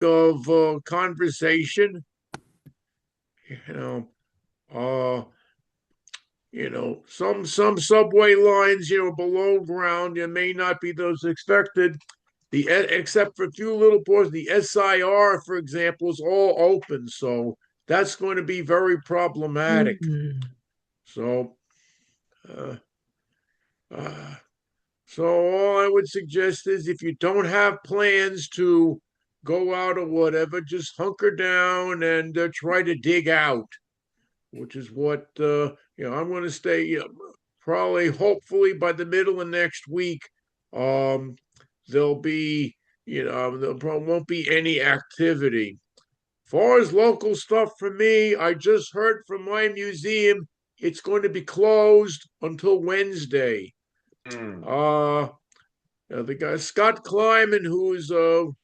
of conversation. You know, uh, some subway lines, below ground, may not be those expected. Except for a few little portions, the SIR, for example, is all open, so that's going to be very problematic. So, uh, uh, so all I would suggest is if you don't have plans to go out or whatever, just hunker down and try to dig out, which is what I'm going to stay. Probably, hopefully, by the middle of next week, um, there'll be, there probably won't be any activity. Far as local stuff for me, I just heard from my museum it's going to be closed until Wednesday. Uh, the guy Scott Kleiman, who's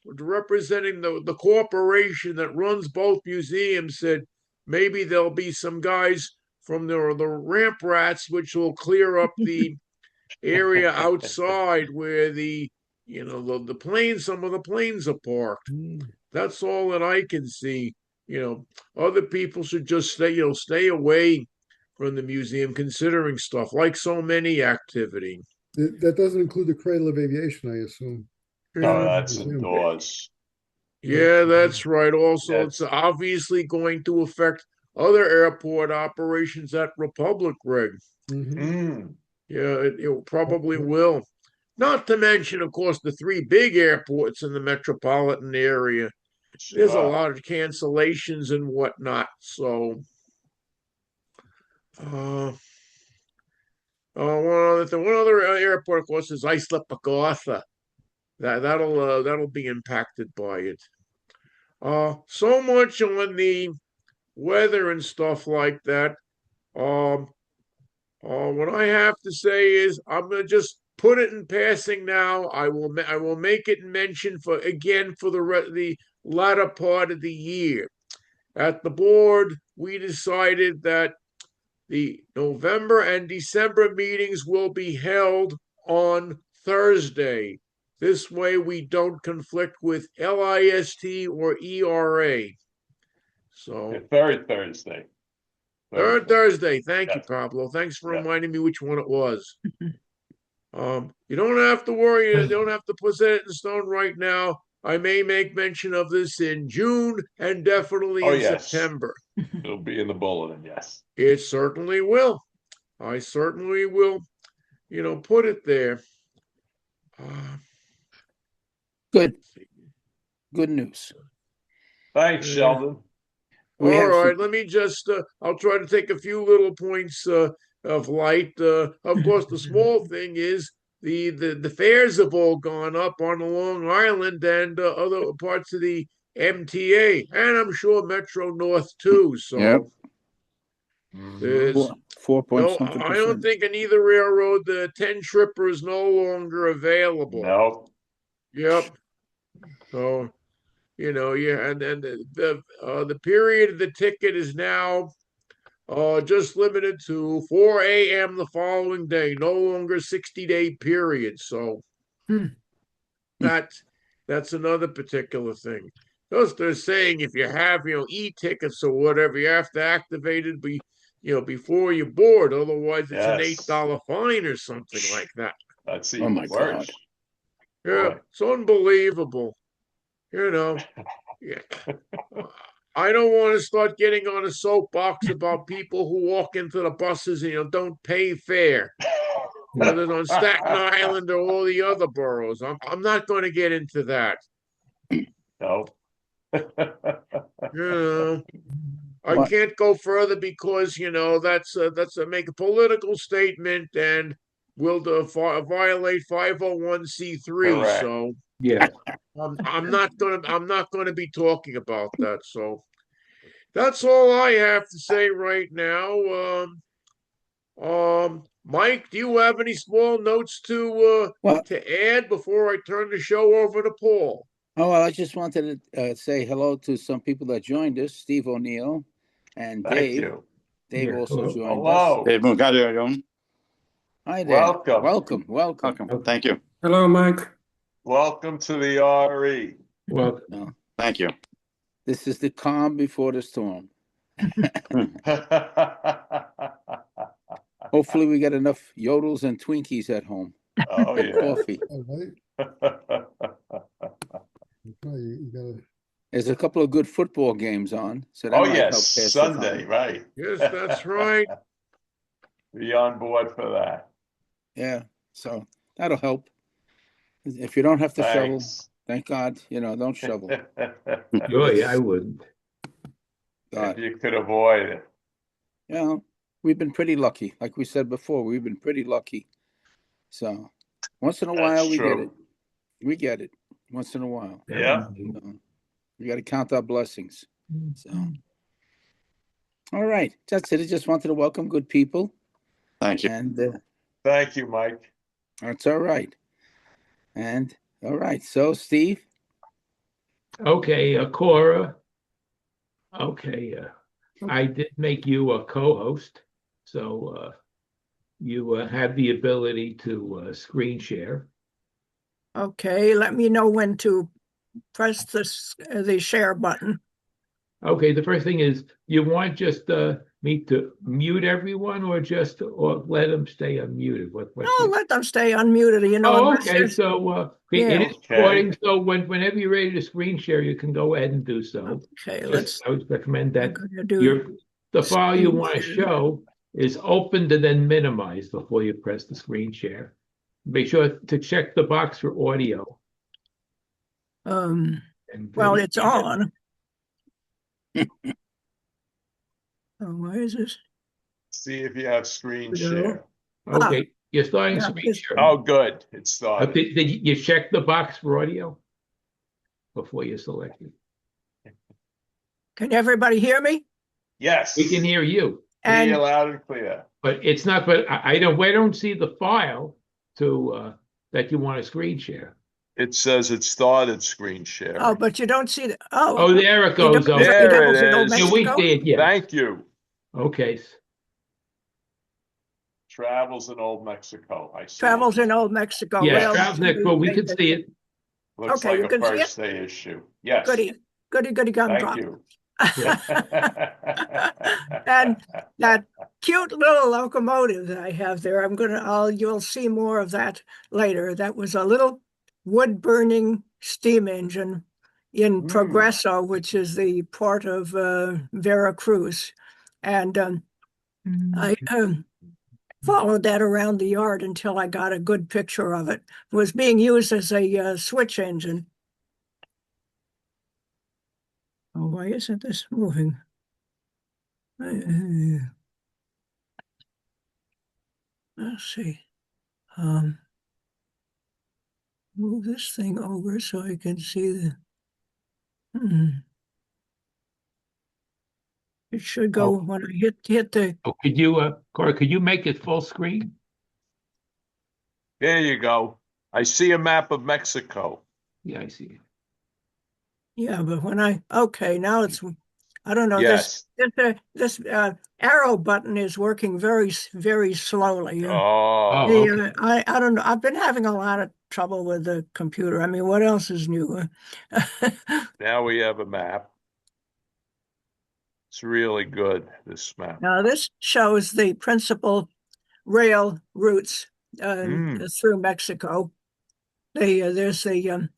representing the corporation that runs both museums, said maybe there'll be some guys from the ramp rats, which will clear up the area outside where the planes, some of the planes are parked. That's all that I can see. Other people should just stay away from the museum, considering stuff like so many activity. That doesn't include the Cradle of Aviation, I assume. No, that's indoors. Yeah, that's right. Also, That's it's obviously going to affect other airport operations at Republic, Greg. Yeah, it probably will. Not to mention, of course, the three big airports in the metropolitan area. There's a lot of cancellations and whatnot. So, one other airport, of course, is Islip Pagotha. That'll be impacted by it. So much on the weather and stuff like that. What I have to say is I'm gonna just put it in passing now. I will make it mention for the latter part of the year. At the board, we decided that the November and December meetings will be held on Thursday. This way we don't conflict with LIST or ERA. So third Thursday. Third Thursday. Thank you, Yes. Pablo. Thanks for reminding me which one it was. You don't have to worry. You don't have to put it in stone right now. I may make mention of this in June and definitely in September. It'll be in the bulletin, yes. It certainly will. I certainly will, put it there. Good news. Thanks, Sheldon. All right, let me just, I'll try to take a few little points of light. Of course, the small thing is the fares have all gone up on the Long Island and other parts of the MTA, and I'm sure Metro North too. So there's 4.something%. I don't think in either railroad the 10 tripper is no longer available. No. Yep. So and then the period of the ticket is now just limited to 4 a.m. the following day, no longer 60-day period. So that's another particular thing. Because they're saying if you have e-tickets or whatever, you have to activate it before you board. Otherwise, it's an $8 fine or something like that. That's even worse. God. Yeah, it's unbelievable. I don't want to start getting on a soapbox about people who walk into the buses and don't pay fare, whether it's on Staten Island or all the other boroughs. I'm not going to get into that. No. I can't go further because that's make a political statement and will violate 501c3. Correct. So yeah, I'm not gonna be talking about that. So that's all I have to say right now. Mike, do you have any small notes to add before I turn the show over to Paul? Oh, well, I just wanted to say hello to some people that joined us, Steve O'Neill and Dave. You. Dave also joined us. Dave Mugadio. Hi there. Welcome. Welcome. Thank you. hello, Mike. Welcome to the RE. Well, Thank you. This is the calm before the storm. Hopefully we got enough yodels and Twinkies at home. Oh, And yeah. coffee. All right. Okay, you gotta, There's a couple of good football games on, so that Oh, might help yes, pass the time. Sunday, right. Yes, that's right. Be on board for that. Yeah, so that'll help. If you don't have to shovel, Thanks. thank God, don't shovel. Joy, I wouldn't. God. If you could avoid it. Yeah, we've been pretty lucky. Like we said before, we've been pretty lucky. So once in a while we get it. true. We get it once in a while. Yeah. So, we got to count our blessings. So, all right, that's it. I just wanted to welcome good people, Thank you. and Thank you, Mike. that's all right. And all right, so Steve, Okay, Cora. Okay, I did make you a co-host, so you have the ability to screen share. Okay, let me know when to press the share button. Okay, the first thing is you want just me to mute everyone or let them stay unmuted? What? No, let them stay unmuted, Oh, unless okay. there's- So Yeah. it is Okay. recording. So whenever you're ready to screen share, you can go ahead and do so. Okay, let's, I would recommend I'm that gonna do, the file you screen want to share. show is opened and then minimized before you press the screen share. Make sure to check the box for audio. And well, video. it's on. Oh, why is this? See if you have screen No. share. Okay, you're starting Yeah, screen it's- share. Oh, good. It started. Did you check the box for audio before you select it? Can everybody hear me? Yes. We can hear you, Hear you And loud and clear. but it's not. But I don't see the file to that you want to screen share. It says it started screen sharing. oh, but you don't see the Oh, there it goes. the There Devils it in Old is. Yeah, we Mexico? did. Yes. Thank you. Okay. Travels in Old Mexico. I see. Travels it. in Old Mexico. Yeah, Well, Travels next. Well, we could see it. Looks Okay, like you a can see it? first day issue. Yes. goody gumdrop. Thank you. And that cute little locomotive that I have there, you'll see more of that later. That was a little wood-burning steam engine in Progreso, which is the port of Veracruz. And I followed that around the yard until I got a good picture of it. It was being used as a switch engine. Oh, why isn't this moving? Let's see. Move this thing over so I can see the. It should go when I hit the. Oh, could you, Cora? Could you make it full screen? There you go. I see a map of Mexico. Yeah, I see it. Yeah, but when okay, now it's. I don't know. Yes. This arrow button is working very, very slowly. Oh, okay. I don't know. I've been having a lot of trouble with the computer. I mean, what else is new? now we have a map. It's really good, this map. Now this shows the principal rail routes through Mexico. There's the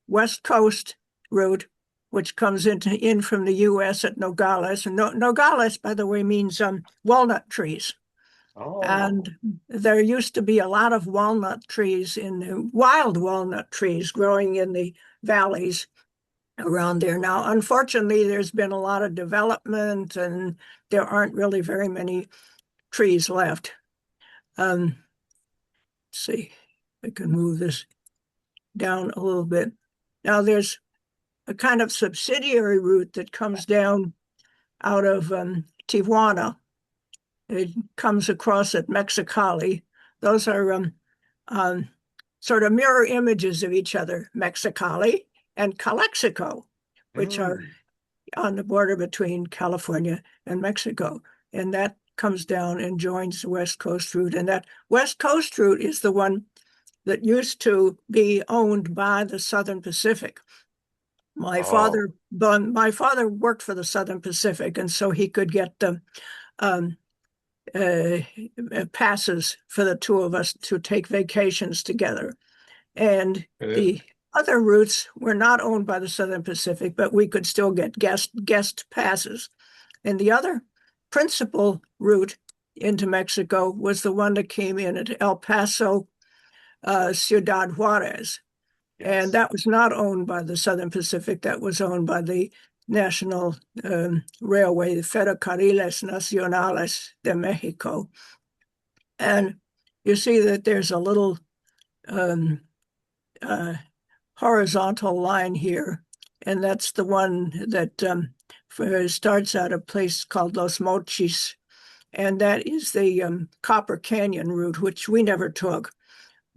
West Coast route, which comes in from the U.S. at Nogales. And Nogales, by the way, means walnut trees. Oh. And there used to be a lot of walnut trees wild walnut trees growing in the valleys around there. Now, unfortunately, there's been a lot of development and there aren't really very many trees left. Let's see, I can move this down a little bit. Now, there's a kind of subsidiary route that comes down out of Tijuana. It comes across at Mexicali. Those are sort of mirror images of each other, Mexicali and Calexico, which are on the border between California and Mexico. And that comes down and joins the West Coast route. And that West Coast route is the one that used to be owned by the Southern Pacific. My Oh. father worked for the Southern Pacific, and so he could get the um, passes for the two of us to take vacations together. And the other routes were not owned by the Southern Pacific, but we could still get guest passes. And the other principal route into Mexico was the one that came in at El Paso, Ciudad Juarez. And that was not owned by the Southern Pacific. That was owned by the National Railway, the Ferrocarriles Nacionales de Mexico. And you see that there's a little horizontal line here, and that's the one that starts at a place called Los Mochis, and that is the Copper Canyon route, which we never took.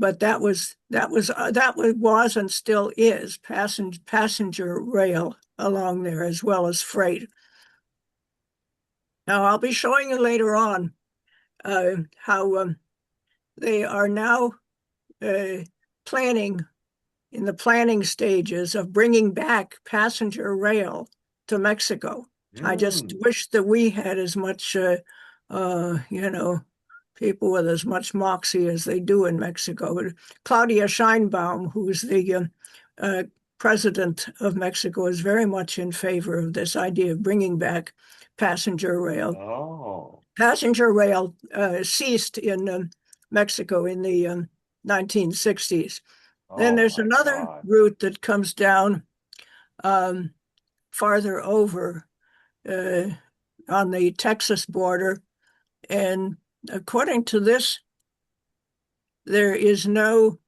But that was and still is passenger rail along there as well as freight. Now I'll be showing you later on how they are now planning in the planning stages of bringing back passenger rail to Mexico. I just wish that we had as much, people with as much moxie as they do in Mexico. Claudia Sheinbaum, who's the president of Mexico, is very much in favor of this idea of bringing back passenger rail. Oh. Passenger rail ceased in Mexico in the 1960s. Then there's another route that comes down farther over on the Texas border. And according to this, there is no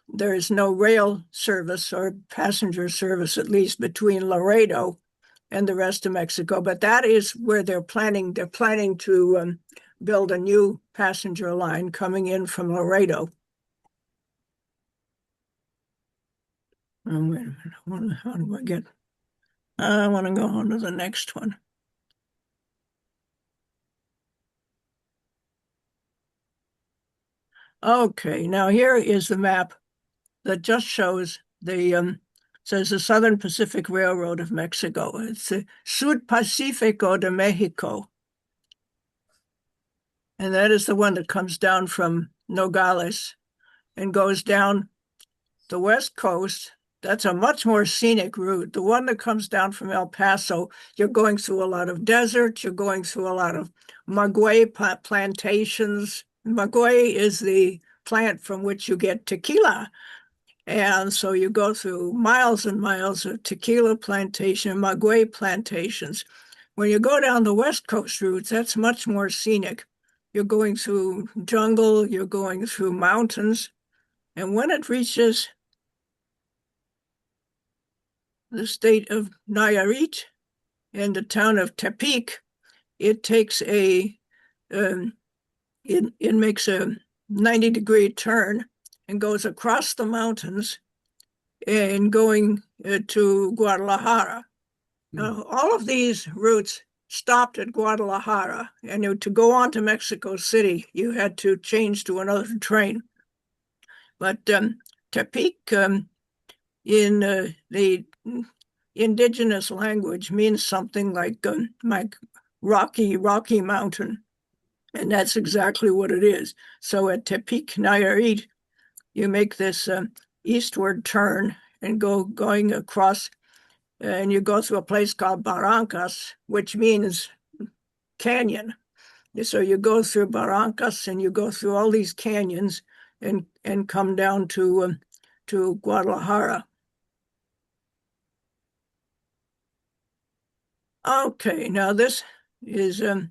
rail service or passenger service, at least between Laredo and the rest of Mexico. But that is where they're planning. They're planning to build a new passenger line coming in from Laredo. Wait a minute. How do I get? I want to go on to the next one. Okay, now here is the map that just shows says the Southern Pacific Railroad of Mexico. It's the Sud Pacifico de Mexico. And that is the one that comes down from Nogales and goes down the west coast. That's a much more scenic route. The one that comes down from El Paso, you're going through a lot of desert. You're going through a lot of maguey plantations. Maguey is the plant from which you get tequila. And so you go through miles and miles of tequila plantation, maguey plantations. When you go down the West Coast routes, that's much more scenic. You're going through jungle, you're going through mountains. And when it reaches the state of NYRRE and the town of Tepic, it takes it makes a 90-degree turn and goes across the mountains and going to Guadalajara. Now, all of these routes stopped at Guadalajara, and to go on to Mexico City, you had to change to another train. But Tepic, in the indigenous language, means something like rocky mountain. And that's exactly what it is. So at Tepic, Nayarit, you make this eastward turn and going across, and you go through a place called Barrancas, which means canyon. So you go through Barrancas and you go through all these canyons and come down to Guadalajara. Okay, now this is a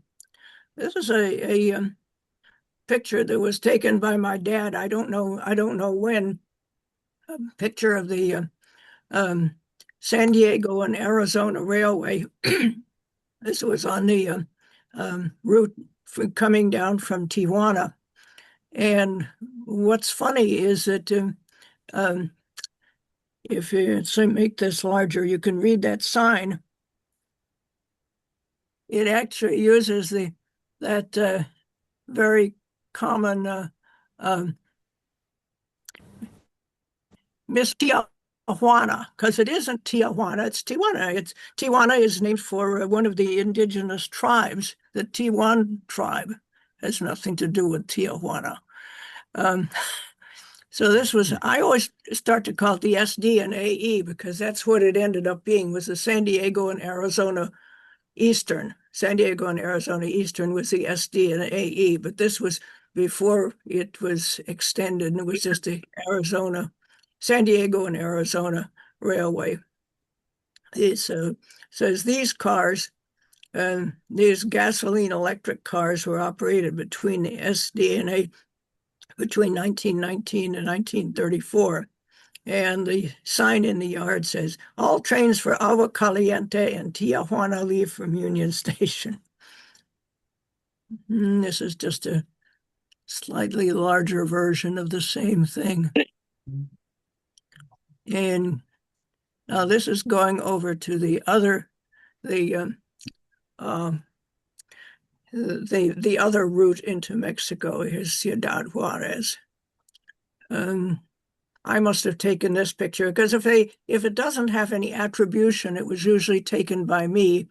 picture that was taken by my dad. I don't know when. A picture of the San Diego and Arizona Railway. This was on the route coming down from Tijuana. And what's funny is that if you make this larger, you can read that sign. It actually uses that very common Mistial Tijuana, because it isn't Tijuana, it's Tijuana. Tijuana is named for one of the indigenous tribes. The Tijuan tribe has nothing to do with Tijuana. So this was, I always start to call it the SD and AE because that's what it ended up being, was the San Diego and Arizona Eastern. San Diego and Arizona Eastern was the SD and AE, but this was before it was extended, and it was just the San Diego and Arizona Railway. It says these cars, these gasoline electric cars were operated between the SD and A between 1919 and 1934. And the sign in the yard says, all trains for Agua Caliente and Tijuana leave from Union Station. This is just a slightly larger version of the same thing. And now this is going over to the other route into Mexico. Here's Ciudad Juarez. I must have taken this picture because if it doesn't have any attribution, it was usually taken by me.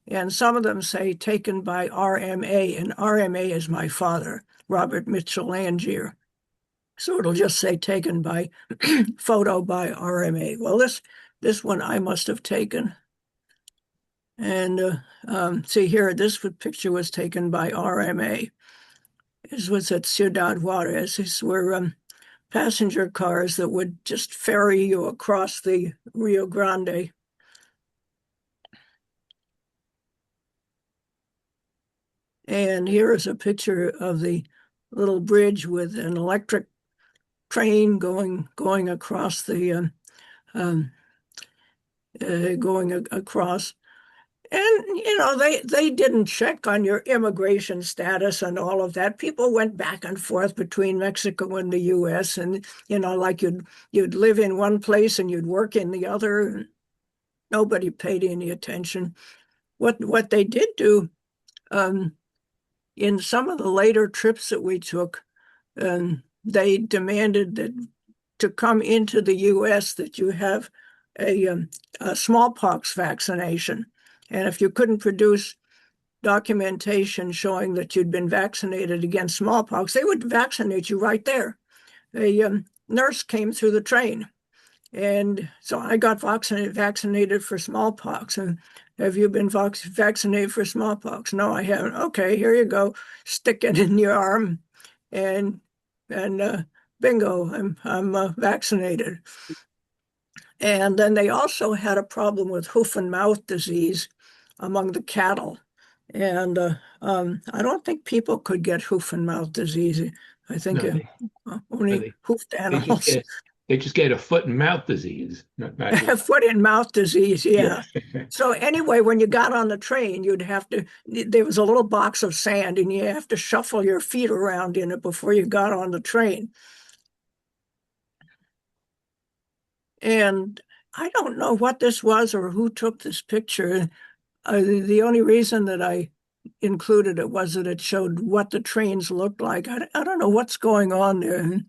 And some of them say taken by RMA, and RMA is my father, Robert Mitchell Angier. So it'll just say taken by photo by RMA. Well, this one I must have taken. And see here, this picture was taken by RMA. This was at Ciudad Juarez. These were passenger cars that would just ferry you across the Rio Grande. And here is a picture of the little bridge with an electric train going across the going across. And, they didn't check on your immigration status and all of that. People went back and forth between Mexico and the U.S. And, like you'd live in one place and you'd work in the other. Nobody paid any attention. What they did do, in some of the later trips that we took, they demanded that to come into the U.S. that you have a smallpox vaccination. And if you couldn't produce documentation showing that you'd been vaccinated against smallpox, they would vaccinate you right there. A nurse came through the train. And so I got vaccinated for smallpox. And have you been vaccinated for smallpox? No, I haven't. Okay, here you go. Stick it in your arm. And bingo, I'm vaccinated. And then they also had a problem with hoof and mouth disease among the cattle. And I don't think people could get hoof and mouth disease. I think only hoofed animals. They just get a foot and mouth disease. Foot and mouth disease, yeah. Yeah. So anyway, when you got on the train, there was a little box of sand and you have to shuffle your feet around in it before you got on the train. And I don't know what this was or who took this picture. The only reason that I included it was that it showed what the trains looked like. I don't know what's going on there.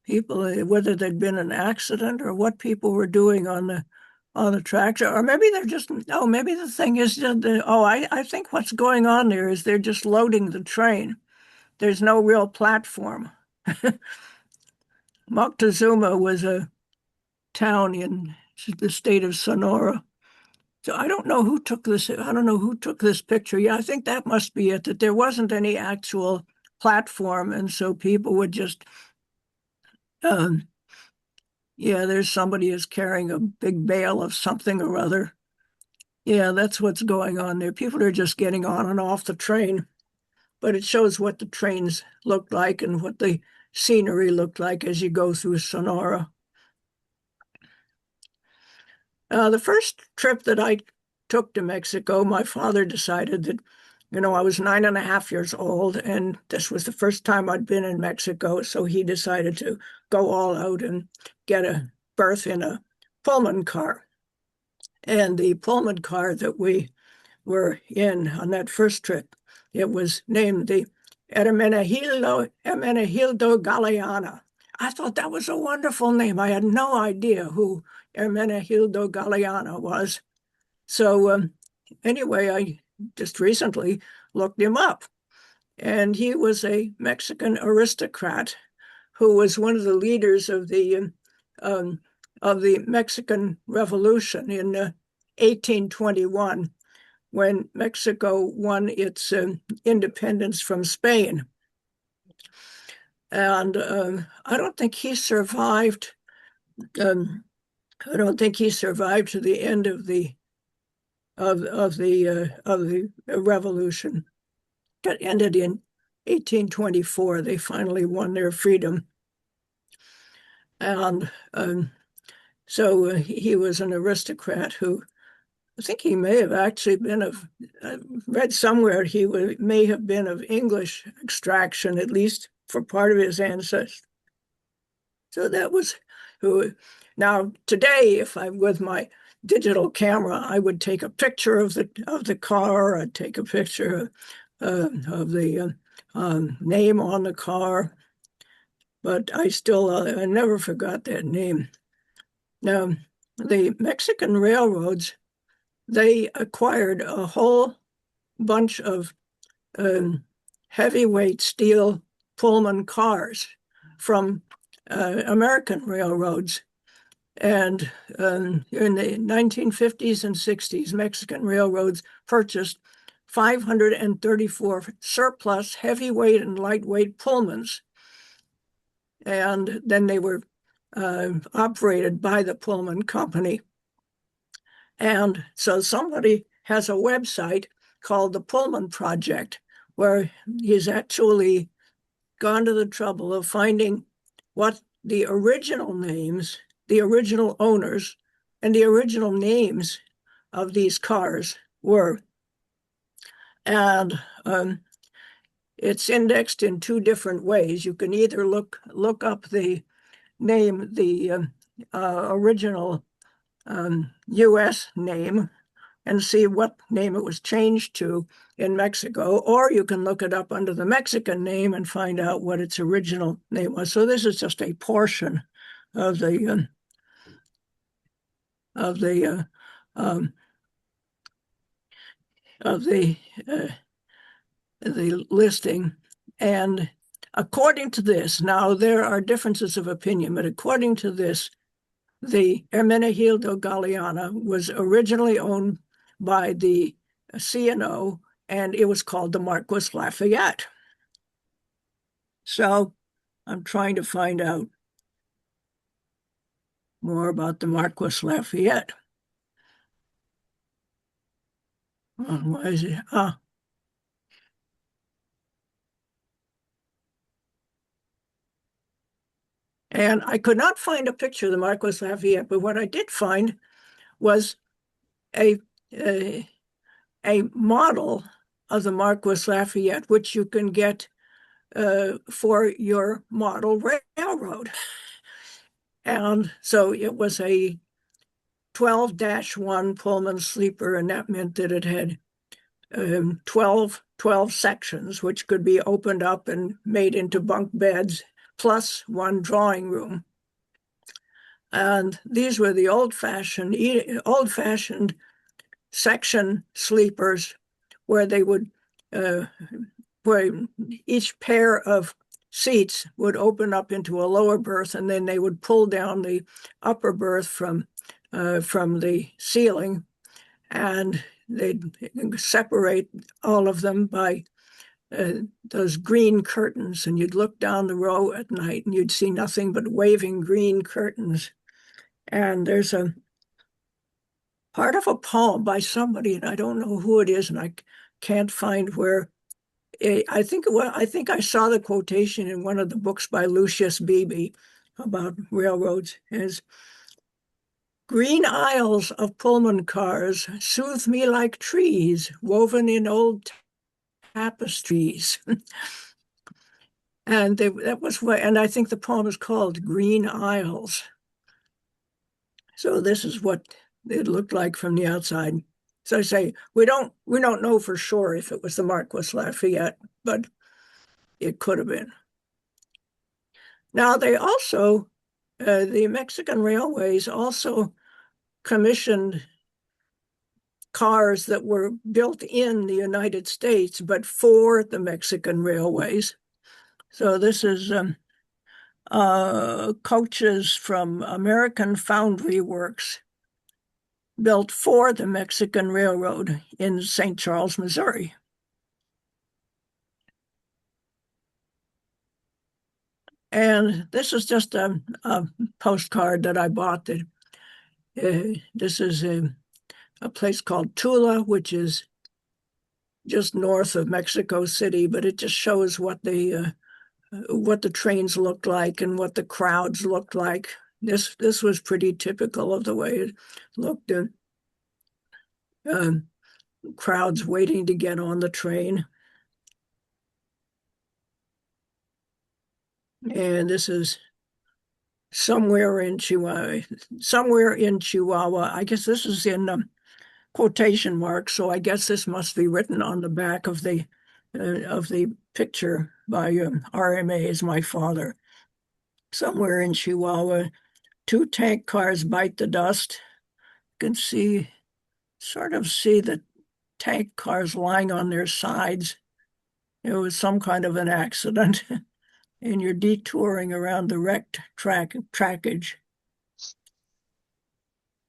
People, whether there'd been an accident or what people were doing on the tracks, or maybe they're just, maybe the thing is just, I think what's going on there is they're just loading the train. There's no real platform. Moctezuma was a town in the state of Sonora. So I don't know who took this. I don't know who took this picture. Yeah, I think that must be it, that there wasn't any actual platform. And so people would just, there's somebody is carrying a big bale of something or other. Yeah, that's what's going on there. People are just getting on and off the train. But it shows what the trains looked like and what the scenery looked like as you go through Sonora. The first trip that I took to Mexico, my father decided that, I was 9.5 years old, and this was the first time I'd been in Mexico. So he decided to go all out and get a berth in a Pullman car. And the Pullman car that we were in on that first trip, it was named the Hermenegildo Galeana. I thought that was a wonderful name. I had no idea who Hermenegildo Galeano was. So anyway, I just recently looked him up, and he was a Mexican aristocrat who was one of the leaders of the Mexican Revolution in 1821, when Mexico won its independence from Spain. And I don't think he survived. I don't think he survived to the end of the revolution. That ended in 1824. They finally won their freedom, and so he was an aristocrat who, I think he may have actually been I read somewhere may have been of English extraction, at least for part of his ancestry. So that was who. Now today, if I'm with my digital camera, I would take a picture of the car. I'd take a picture of the name on the car, but I never forgot that name. Now, the Mexican railroads, they acquired a whole bunch of heavyweight steel Pullman cars from American railroads. And in the 1950s and 60s, Mexican railroads purchased 534 surplus heavyweight and lightweight Pullmans. And then they were operated by the Pullman Company. And so somebody has a website called the Pullman Project, where he's actually gone to the trouble of finding what the original names, the original owners, and the original names of these cars were. And it's indexed in two different ways. You can either look up the name, the original U.S. name, and see what name it was changed to in Mexico, or you can look it up under the Mexican name and find out what its original name was. So this is just a portion of the listing. And according to this, now there are differences of opinion, but according to this, the Hermenegildo Galeano was originally owned by the C&O, and it was called the Marquis Lafayette. So I'm trying to find out more about the Marquis Lafayette. Why is it? And I could not find a picture of the Marquis Lafayette, but what I did find was a model of the Marquis Lafayette, which you can get for your model railroad. And so it was a 12-1 Pullman sleeper, and that meant that it had 12 sections, which could be opened up and made into bunk beds, plus one drawing room. And these were the old-fashioned section sleepers, where they would, where each pair of seats would open up into a lower berth, and then they would pull down the upper berth from the ceiling, and they'd separate all of them by those green curtains, and you'd look down the row at night and you'd see nothing but waving green curtains. And there's a part of a poem by somebody, and I don't know who it is, and I can't find where. I think I saw the quotation in one of the books by Lucius Beebe about railroads. Is green aisles of Pullman cars soothe me like trees woven in old tapestries. And that was what, and I think the poem is called Green Aisles. So this is what it looked like from the outside. So I say, we don't know for sure if it was the Marquis Lafayette, but it could have been. Now, they also, the Mexican Railways also commissioned cars that were built in the United States, but for the Mexican Railways. So this is coaches from American Foundry Works built for the Mexican Railroad in St. Charles, Missouri. And this is just a postcard that I bought. That this is a place called Tula, which is just north of Mexico City, but it just shows what the trains looked like and what the crowds looked like. This was pretty typical of the way it looked. Crowds waiting to get on the train. And this is somewhere in Chihuahua. I guess this is in quotation marks, so I guess this must be written on the back of the picture by RMA is my father. Somewhere in Chihuahua, 2 tank cars bite the dust. You can sort of see the tank cars lying on their sides. It was some kind of an accident. And you're detouring around the wrecked trackage.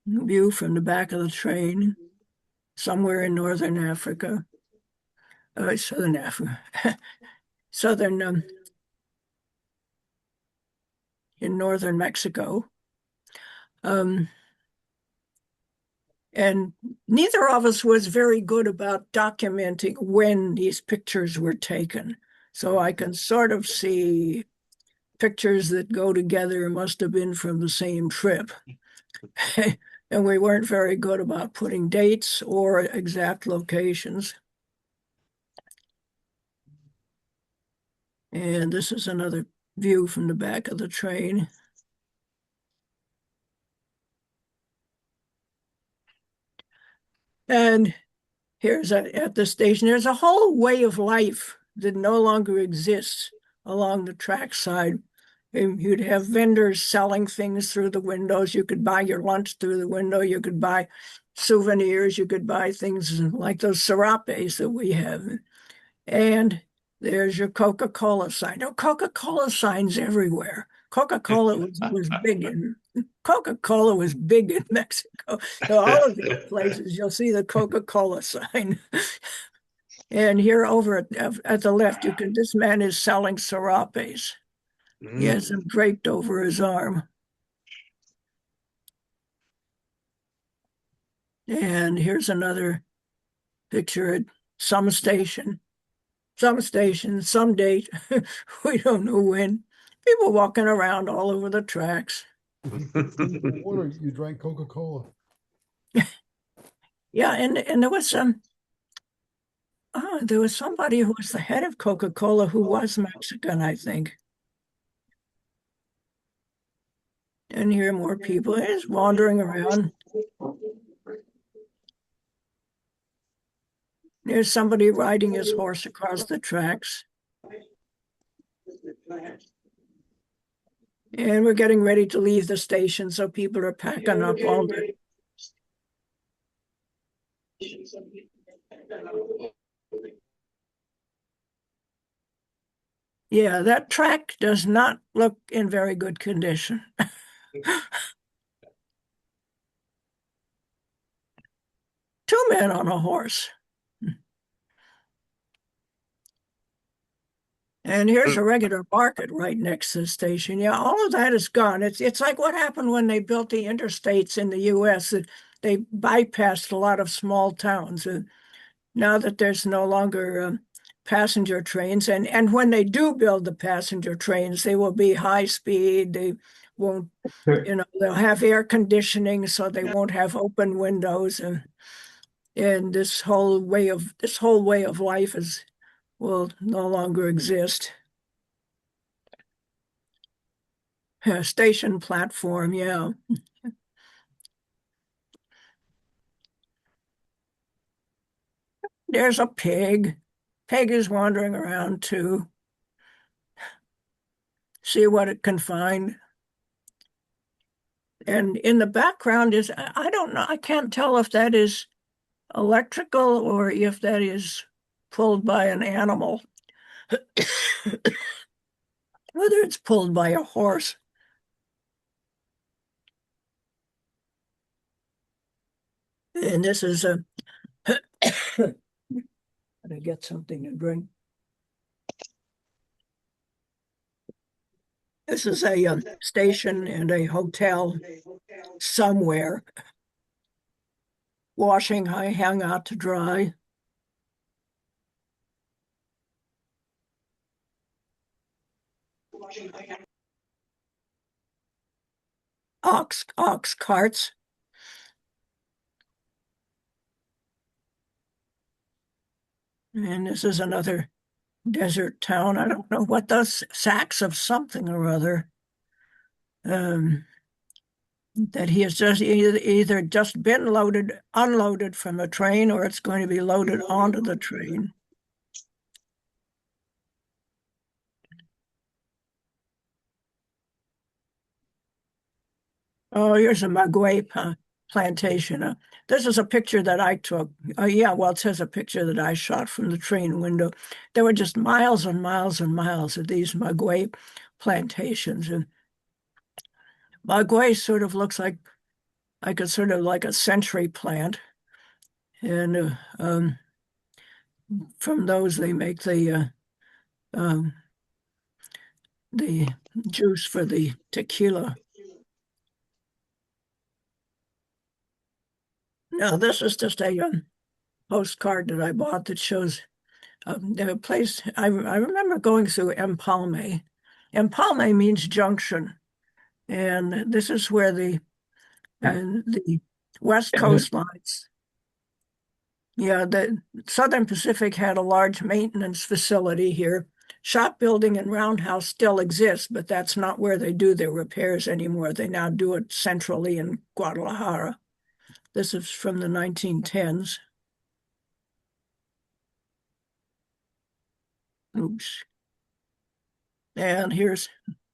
View from the back of the train, somewhere in northern Africa. Southern Africa. In northern Mexico. And neither of us was very good about documenting when these pictures were taken. So I can sort of see pictures that go together must have been from the same trip. And we weren't very good about putting dates or exact locations. And this is another view from the back of the train. And here's at the station, there's a whole way of life that no longer exists along the trackside. You'd have vendors selling things through the windows. You could buy your lunch through the window. You could buy souvenirs. You could buy things like those serapes that we have. And there's your Coca-Cola sign. No, Coca-Cola signs everywhere. Coca-Cola was big in Mexico. So all of these places, you'll see the Coca-Cola sign. And here over at the left, this man is selling serapes. He has them draped over his arm. And here's another picture at some station, some date. We don't know when. People walking around all over the tracks. Water, you drank Coca-Cola. Yeah, and there was somebody who was the head of Coca-Cola who was Mexican, I think. And here more people is wandering around. There's somebody riding his horse across the tracks. And we're getting ready to leave the station, so people are packing up all the. Yeah, that track does not look in very good condition. Two men on a horse. And here's a regular market right next to the station. Yeah, all of that is gone. It's like what happened when they built the interstates in the U.S. That they bypassed a lot of small towns. Now that there's no longer passenger trains, and when they do build the passenger trains, they will be high speed. They won't, they'll have air conditioning, so they won't have open windows, and this whole way of life will no longer exist. Station platform, yeah. There's a pig. Pig is wandering around too. see what it can find. And in the background is, I don't know, I can't tell if that is electrical or if that is pulled by an animal. Whether it's pulled by a horse. And this is a, gotta get something to drink. This is a station and a hotel somewhere. Washing, I hang out to dry. Ox carts. And this is another desert town. I don't know what those sacks of something or other. That he has just either just been unloaded from the train, or it's going to be loaded onto the train. Oh, here's a maguey plantation. This is a picture that I took. Yeah, well, it says a picture that I shot from the train window. There were just miles and miles and miles of these maguey plantations. And maguey sort of looks like a sort of like a century plant. And from those, they make the juice for the tequila. Now, this is just a postcard that I bought that shows the place. I remember going through Empalme. Empalme means junction, and this is where the West Coast lines. Yeah, the Southern Pacific had a large maintenance facility here. Shopbuilding and roundhouse still exists, but that's not where they do their repairs anymore. They now do it centrally in Guadalajara. This is from the 1910s. Oops. And here's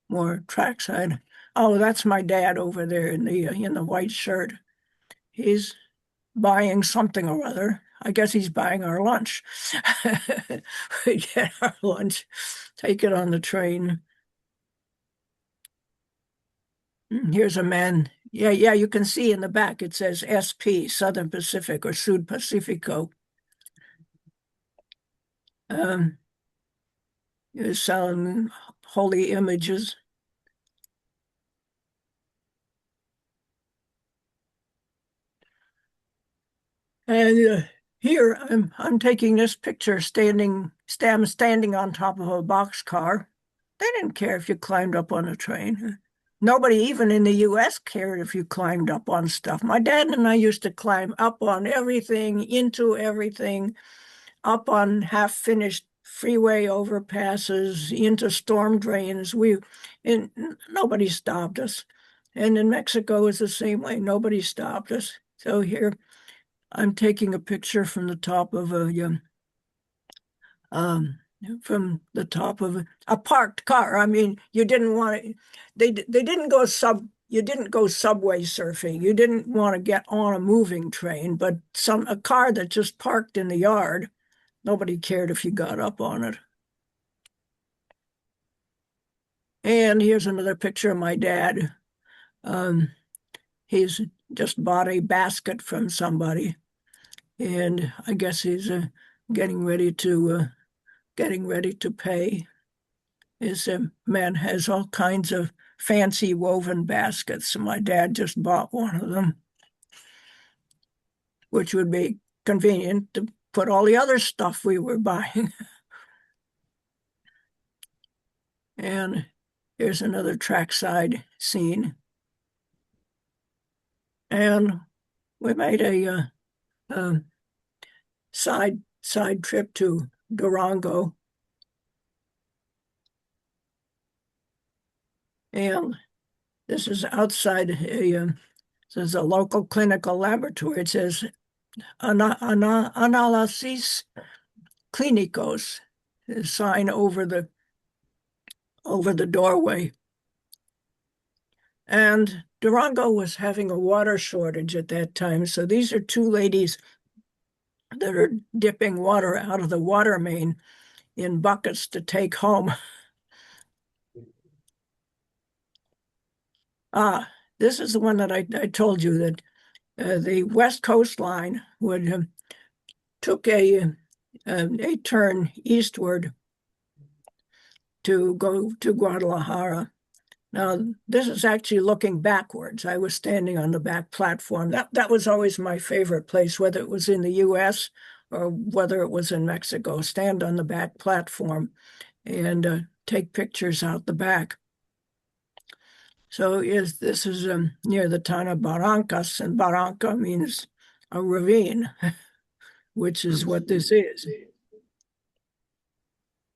more trackside. Oh, that's my dad over there in the white shirt. He's buying something or other. I guess he's buying our lunch. We get our lunch, take it on the train. Here's a man. Yeah, you can see in the back it says SP, Southern Pacific or Sud Pacifico. You're selling holy images. And here I'm taking this picture standing on top of a boxcar. They didn't care if you climbed up on a train. Nobody, even in the US, cared if you climbed up on stuff. My dad and I used to climb up on everything, into everything, up on half-finished freeway overpasses, into storm drains. And nobody stopped us. And in Mexico, it's the same way. Nobody stopped us. So here, I'm taking a picture from the top of a parked car. I mean, you didn't want to. They didn't go You didn't go subway surfing. You didn't want to get on a moving train, but a car that just parked in the yard. Nobody cared if you got up on it. And here's another picture of my dad. He's just bought a basket from somebody, and I guess he's getting ready to pay. His man has all kinds of fancy woven baskets. So my dad just bought one of them, which would be convenient to put all the other stuff we were buying. And here's another trackside scene. And we made a side trip to Durango. And this is outside says a local clinical laboratory. It says Análisis Clínicos, a sign over the over the doorway. And Durango was having a water shortage at that time. So these are two ladies that are dipping water out of the water main in buckets to take home. This is the one that I told you that the West Coast line would took a turn eastward to go to Guadalajara. Now, this is actually looking backwards. I was standing on the back platform. That was always my favorite place, whether it was in the US or whether it was in Mexico. Stand on the back platform and take pictures out the back. So this is near the town of Barrancas, and Barranca means a ravine, which is what this is.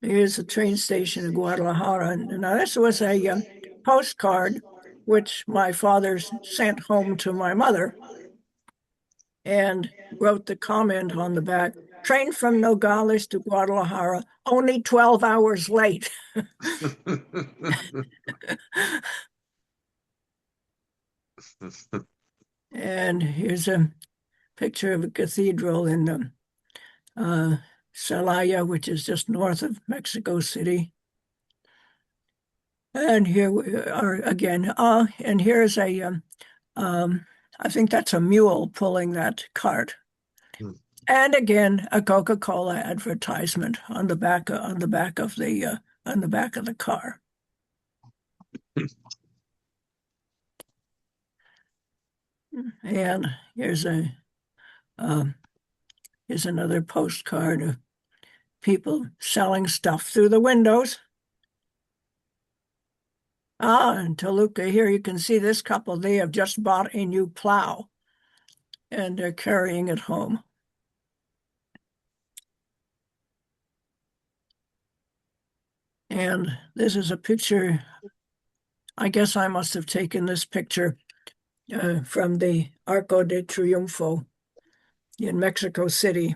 Here's the train station in Guadalajara. And now this was a postcard which my father sent home to my mother and wrote the comment on the back, train from Nogales to Guadalajara, only 12 hours late. And here's a picture of a cathedral in Celaya, which is just north of Mexico City. And here we are again. And here's a, I think that's a mule pulling that cart. And again, a Coca-Cola advertisement on the back of the car. And here's another postcard of people selling stuff through the windows. In Toluca here, you can see this couple. They have just bought a new plow and they're carrying it home. And this is a picture. I guess I must have taken this picture from the Arco de Triunfo in Mexico City.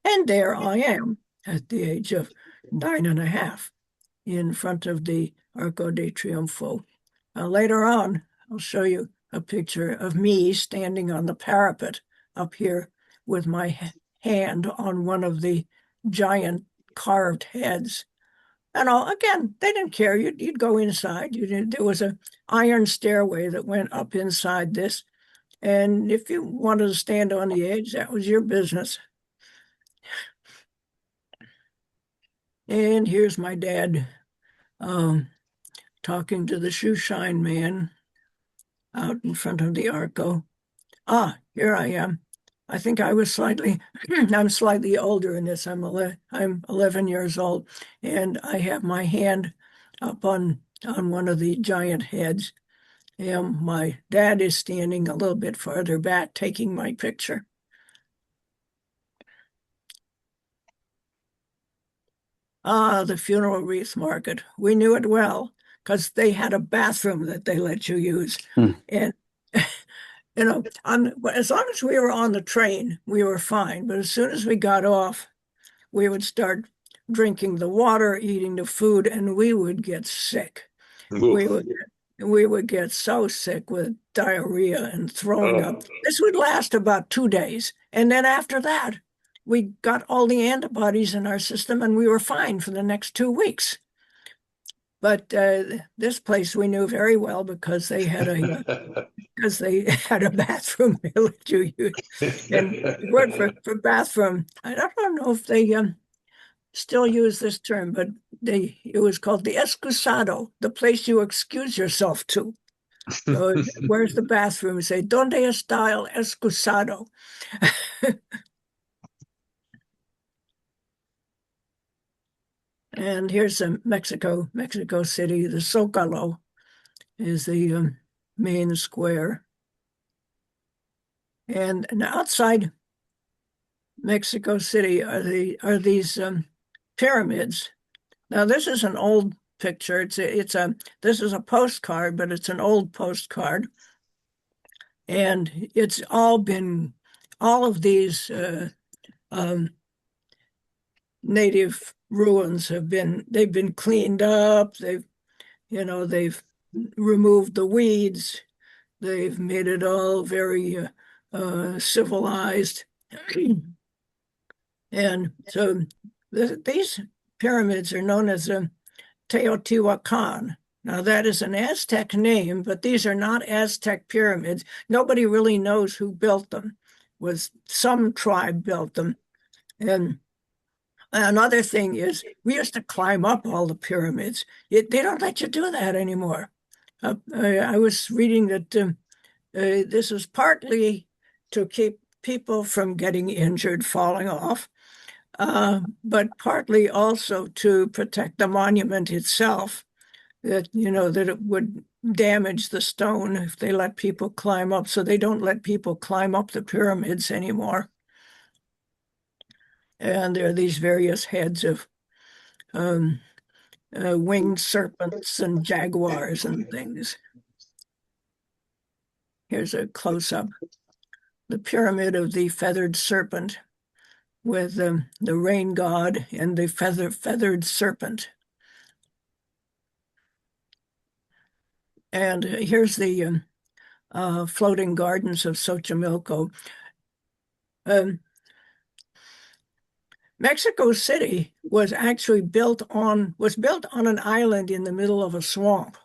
And there I am at the age of 9.5 in front of the Arco de Triunfo. Later on, I'll show you a picture of me standing on the parapet up here with my hand on one of the giant carved heads. And again, they didn't care. You'd go inside. There was an iron stairway that went up inside this. And if you wanted to stand on the edge, that was your business. And here's my dad talking to the shoe shine man out in front of the Arco. Here I am. I think I was I'm slightly older in this. I'm 11 years old, and I have my hand up on one of the giant heads. And my dad is standing a little bit farther back taking my picture. The funeral wreath market. We knew it well because they had a bathroom that they let you use. And as long as we were on the train, we were fine. But as soon as we got off, we would start drinking the water, eating the food, and we would get sick. We would get so sick with diarrhea and throwing up. This would last about 2 days. And then after that, we got all the antibodies in our system and we were fine for the next 2 weeks. But this place we knew very well because they had a bathroom they let you use. And the word for bathroom, I don't know if they still use this term, but it was called the excusado, the place you excuse yourself to. So where's the bathroom? You say, ¿Dónde está el excusado? And here's Mexico City. The Zócalo is the main square. And outside Mexico City are these pyramids. Now this is an old picture. This is a postcard, but it's an old postcard. And it's all of these native ruins they've been cleaned up. They've removed the weeds. They've made it all very civilized. And so these pyramids are known as Teotihuacan. Now, that is an Aztec name, but these are not Aztec pyramids. Nobody really knows who built them. Was some tribe built them. And another thing is, we used to climb up all the pyramids. They don't let you do that anymore. I was reading that this is partly to keep people from getting injured, falling off, but partly also to protect the monument itself, that it would damage the stone if they let people climb up. So they don't let people climb up the pyramids anymore. And there are these various heads of winged serpents and jaguars and things. Here's a close-up. The pyramid of the feathered serpent with the rain god and the feathered serpent. And here's the floating gardens of Xochimilco. Mexico City was actually built on an island in the middle of a swamp.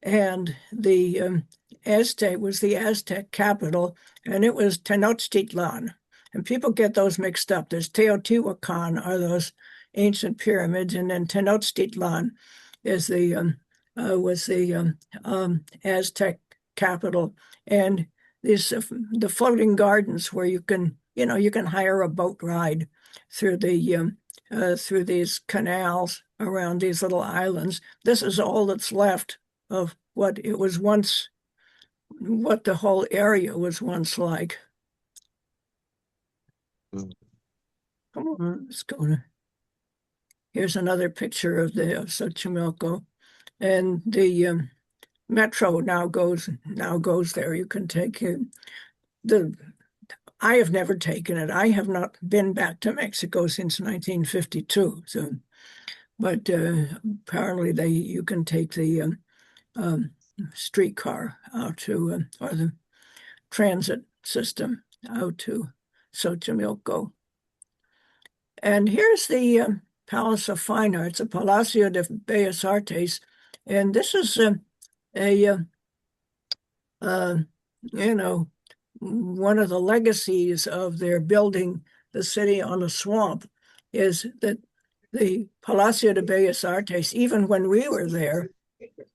And the Aztec was the Aztec capital, and it was Tenochtitlan. And people get those mixed up. There's Teotihuacan, are those ancient pyramids, and then Tenochtitlan is was the Aztec capital. And the floating gardens where you can hire a boat ride through through these canals around these little islands. This is all that's left of what the whole area was once like. Come on, let's go. Here's another picture of Xochimilco, and the metro now goes there. You can take it. I have never taken it. I have not been back to Mexico since 1952. So, but apparently you can take the streetcar out to, or the transit system out to Xochimilco. And here's the Palace of Fine Arts, the Palacio de Bellas Artes, and this is one of the legacies of their building the city on a swamp is that the Palacio de Bellas Artes, even when we were there,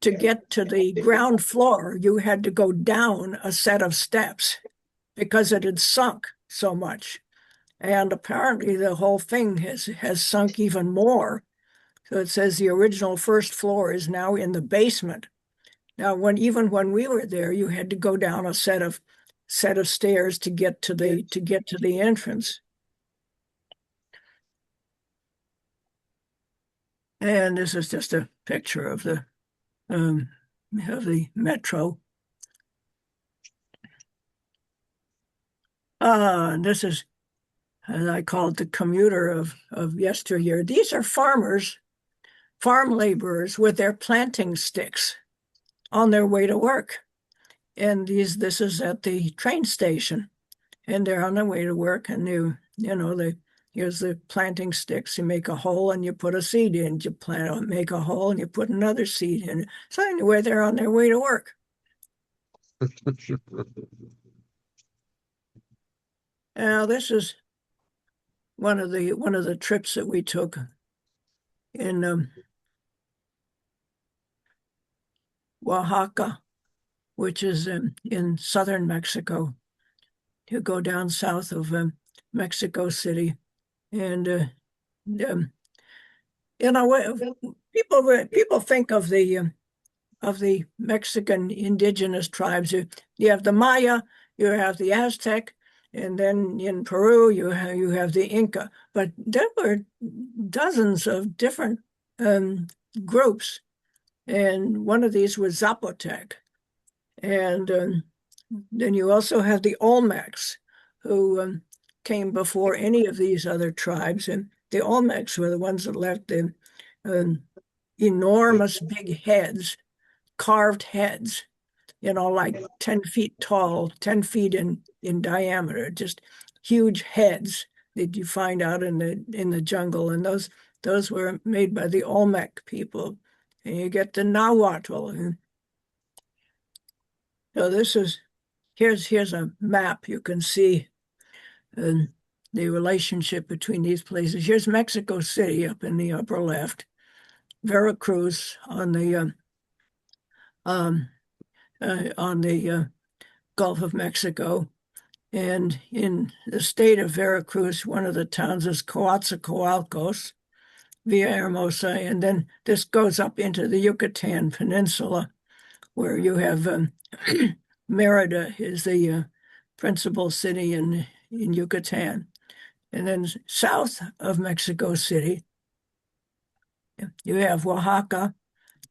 to get to the ground floor, you had to go down a set of steps because it had sunk so much. And apparently the whole thing has sunk even more. So it says the original first floor is now in the basement. Now, even when we were there, you had to go down a set of stairs to get to the entrance. And this is just a picture of the metro. And this is, as I call it, the commuter of yesteryear. These are farm laborers with their planting sticks on their way to work. And this is at the train station, and they're on their way to work, and here's the planting sticks. You make a hole and you put a seed in. You make a hole and you put another seed in. So anyway, they're on their way to work. Now this is one of the trips that we took in Oaxaca, which is in southern Mexico. You go down south of Mexico City, and people think of the Mexican indigenous tribes. You have the Maya, you have the Aztec, and then in Peru you have the Inca. But there were dozens of different groups, and one of these was Zapotec. And then you also have the Olmecs, who came before any of these other tribes. And the Olmecs were the ones that left the enormous big heads, carved heads, like 10 feet tall, 10 feet in diameter, just huge heads that you find out in the jungle. And those were made by the Olmec people. And you get the Nahuatl. And so here's a map. You can see the relationship between these places. Here's Mexico City up in the upper left, Veracruz on the Gulf of Mexico. And in the state of Veracruz, one of the towns is Coatzacoalcos, Villahermosa, and then this goes up into the Yucatan Peninsula, where you have Merida is the principal city in Yucatan. And then south of Mexico City, you have Oaxaca,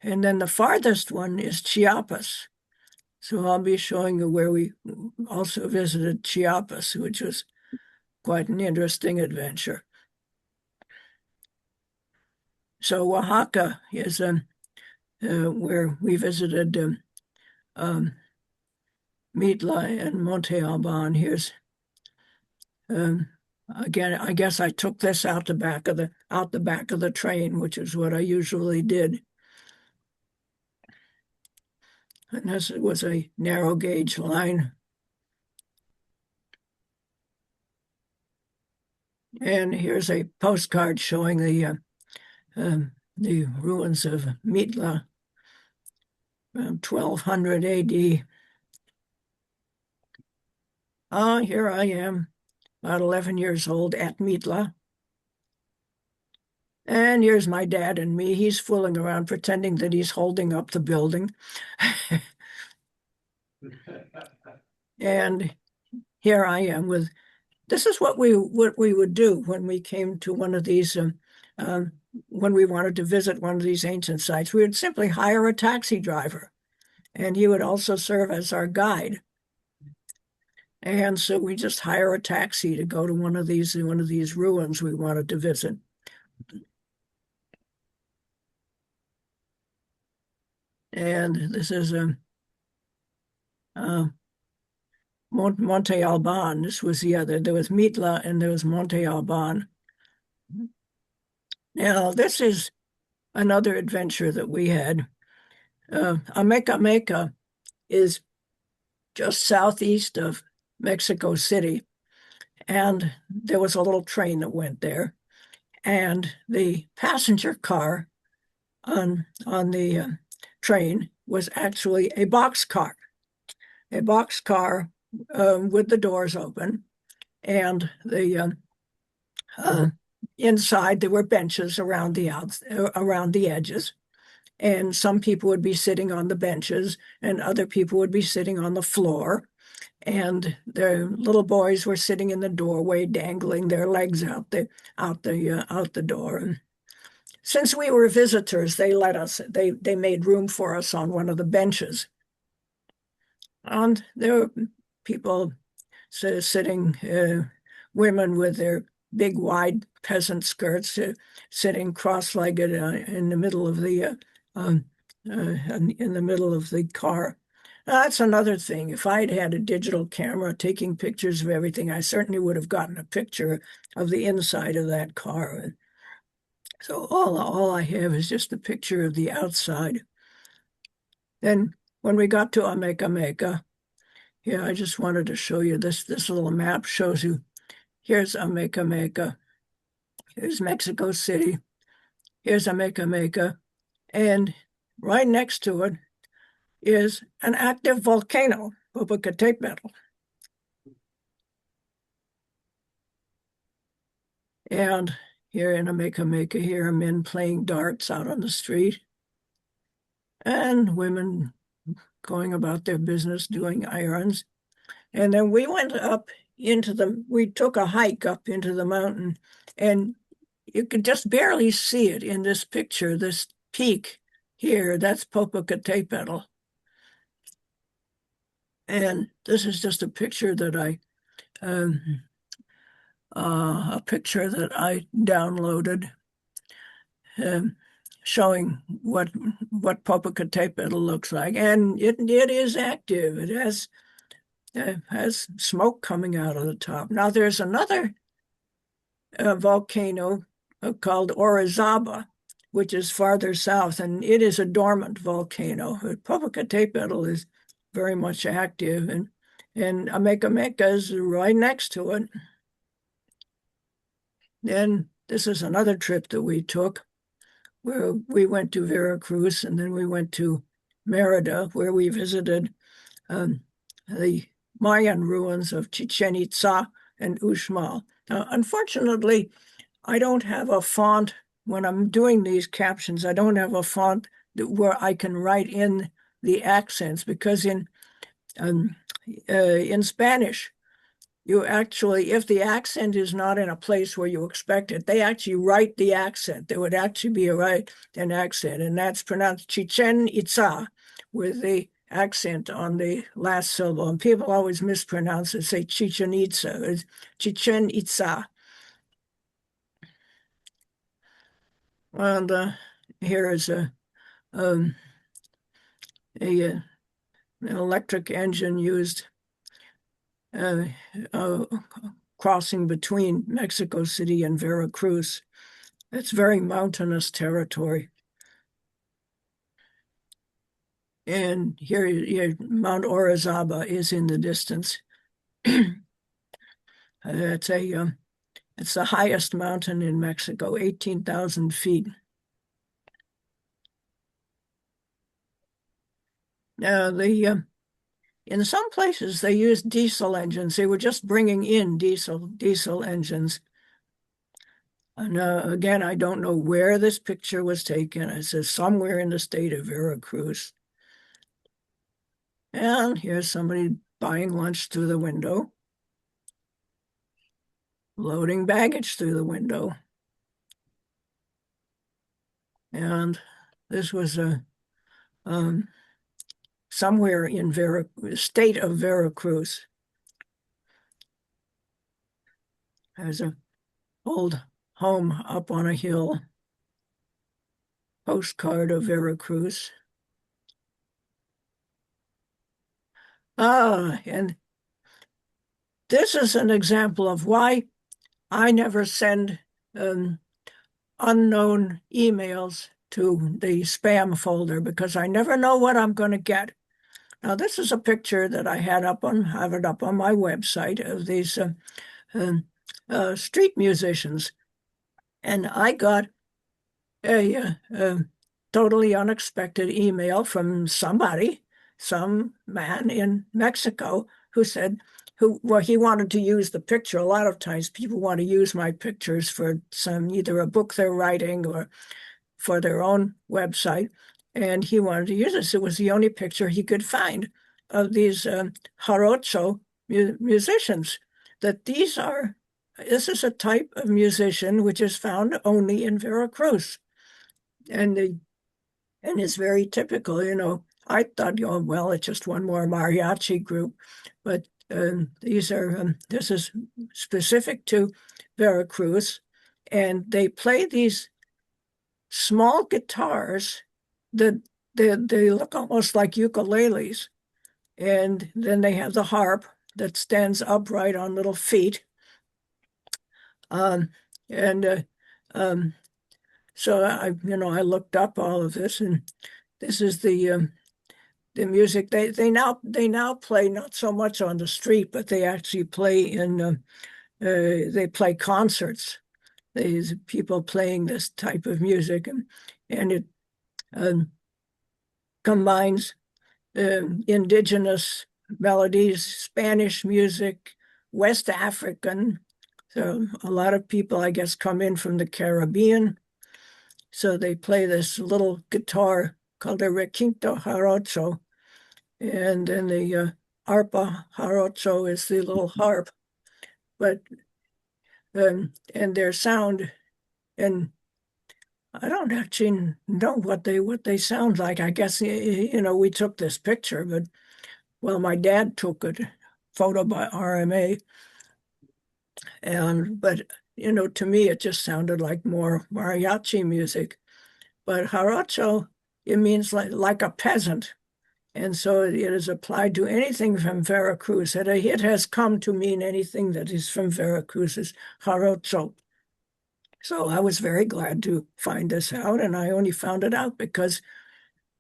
and then the farthest one is Chiapas. So I'll be showing you where we also visited Chiapas, which was quite an interesting adventure. So Oaxaca is where we visited Mitla and Monte Alban. Here's again, I guess I took this out the back of the train, which is what I usually did. And this was a narrow gauge line. And here's a postcard showing the ruins of Mitla, around 1200 AD. Here I am, about 11 years old at Mitla. And here's my dad and me. He's fooling around, pretending that he's holding up the building. And here I am with, this is what we would do when we came to one of these, when we wanted to visit one of these ancient sites. We would simply hire a taxi driver, and he would also serve as our guide. And so we just hire a taxi to go to one of these ruins we wanted to visit. And this is Monte Alban. This was the other. There was Mitla and there was Monte Alban. Now, this is another adventure that we had. Ameca is just southeast of Mexico City. And there was a little train that went there. And the passenger car on the train was actually a boxcar with the doors open, and the inside there were benches around the edges, and some people would be sitting on the benches, and other people would be sitting on the floor, and the little boys were sitting in the doorway, dangling their legs out the door. And since we were visitors, they let us. They made room for us on one of the benches. And there were people sitting, women with their big, wide peasant skirts, sitting cross-legged in the middle of the car. That's another thing. If I'd had a digital camera taking pictures of everything, I certainly would have gotten a picture of the inside of that car. So all I have is just a picture of the outside. Then when we got to Ameca, yeah, I just wanted to show you this little map shows you. Here's Ameca. Here's Mexico City. Here's Ameca. And right next to it is an active volcano, Popocatépetl. And here in Ameca, here are men playing darts out on the street, and women going about their business doing errands. And then we went up we took a hike up into the mountain, and you could just barely see it in this picture, this peak here, that's Popocatépetl. And this is just a picture that I a picture that I downloaded showing what Popocatépetl looks like, and it is active. It has smoke coming out of the top. Now there's another volcano called Orizaba, which is farther south, and it is a dormant volcano. Popocatépetl is very much active, and Amecameca is right next to it. Then this is another trip that we took, where we went to Veracruz, and then we went to Merida, where we visited the Mayan ruins of Chichen Itza and Uxmal. Now, unfortunately, I don't have a font when I'm doing these captions. I don't have a font where I can write in the accents, because in Spanish, you actually, if the accent is not in a place where you expect it, they actually write the accent. There would actually be an accent, and that's pronounced Chichen Itza with the accent on the last syllable. And people always mispronounce it, say Chichen Itza. It's Chichen Itza. And here is an electric engine used crossing between Mexico City and Veracruz. It's very mountainous territory. And here Mount Orizaba is in the distance. It's the highest mountain in Mexico, 18,000 feet. Now, in some places, they use diesel engines. They were just bringing in diesel engines. And again, I don't know where this picture was taken. It says somewhere in the state of Veracruz. And here's somebody buying lunch through the window, loading baggage through the window. And this was somewhere in state of Veracruz. There's an old home up on a hill, postcard of Veracruz. And this is an example of why I never send unknown emails to the spam folder, because I never know what I'm going to get. Now, this is a picture that I have it up on my website of these street musicians. And I got a totally unexpected email from some man in Mexico who said, he wanted to use the picture. A lot of times people want to use my pictures for either a book they're writing or for their own website. And he wanted to use this. It was the only picture he could find of these jarocho musicians. This is a type of musician which is found only in Veracruz. And it's very typical, I thought, well, it's just one more mariachi group, but this is specific to Veracruz, and they play these small guitars that they look almost like ukuleles, and then they have the harp that stands upright on little feet, so I looked up all of this, and this is the music. They now play not so much on the street, but they actually play they play concerts. There's people playing this type of music, and it combines indigenous melodies, Spanish music, West African. So a lot of people, I guess, come in from the Caribbean. So they play this little guitar called a requinto jarocho. And then the arpa jarocho is the little harp. But, and their sound, and I don't actually know what they sound like. I guess, we took this picture, but, well, my dad took it, photo by RMA. But to me, it just sounded like more mariachi music. But jarocho, it means like a peasant. And so it is applied to anything from Veracruz. It has come to mean anything that is from Veracruz is jarocho. So I was very glad to find this out, and I only found it out because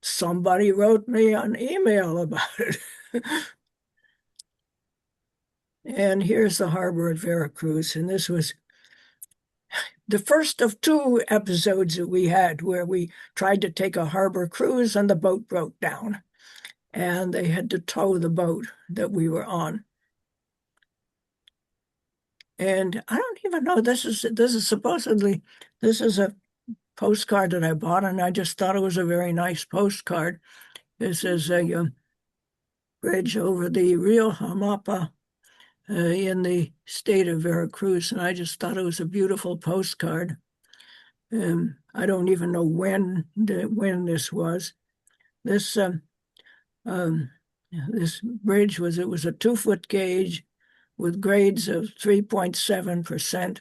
somebody wrote me an email about it. And here's the harbor at Veracruz, and this was the first of two episodes that we had where we tried to take a harbor cruise and the boat broke down, and they had to tow the boat that we were on. And I don't even know, this is supposedly, this is a postcard that I bought, and I just thought it was a very nice postcard. This is a bridge over the Rio Jamapa in the state of Veracruz, and I just thought it was a beautiful postcard. I don't even know when this was. This this bridge was a 2-foot gauge with grades of 3.7%.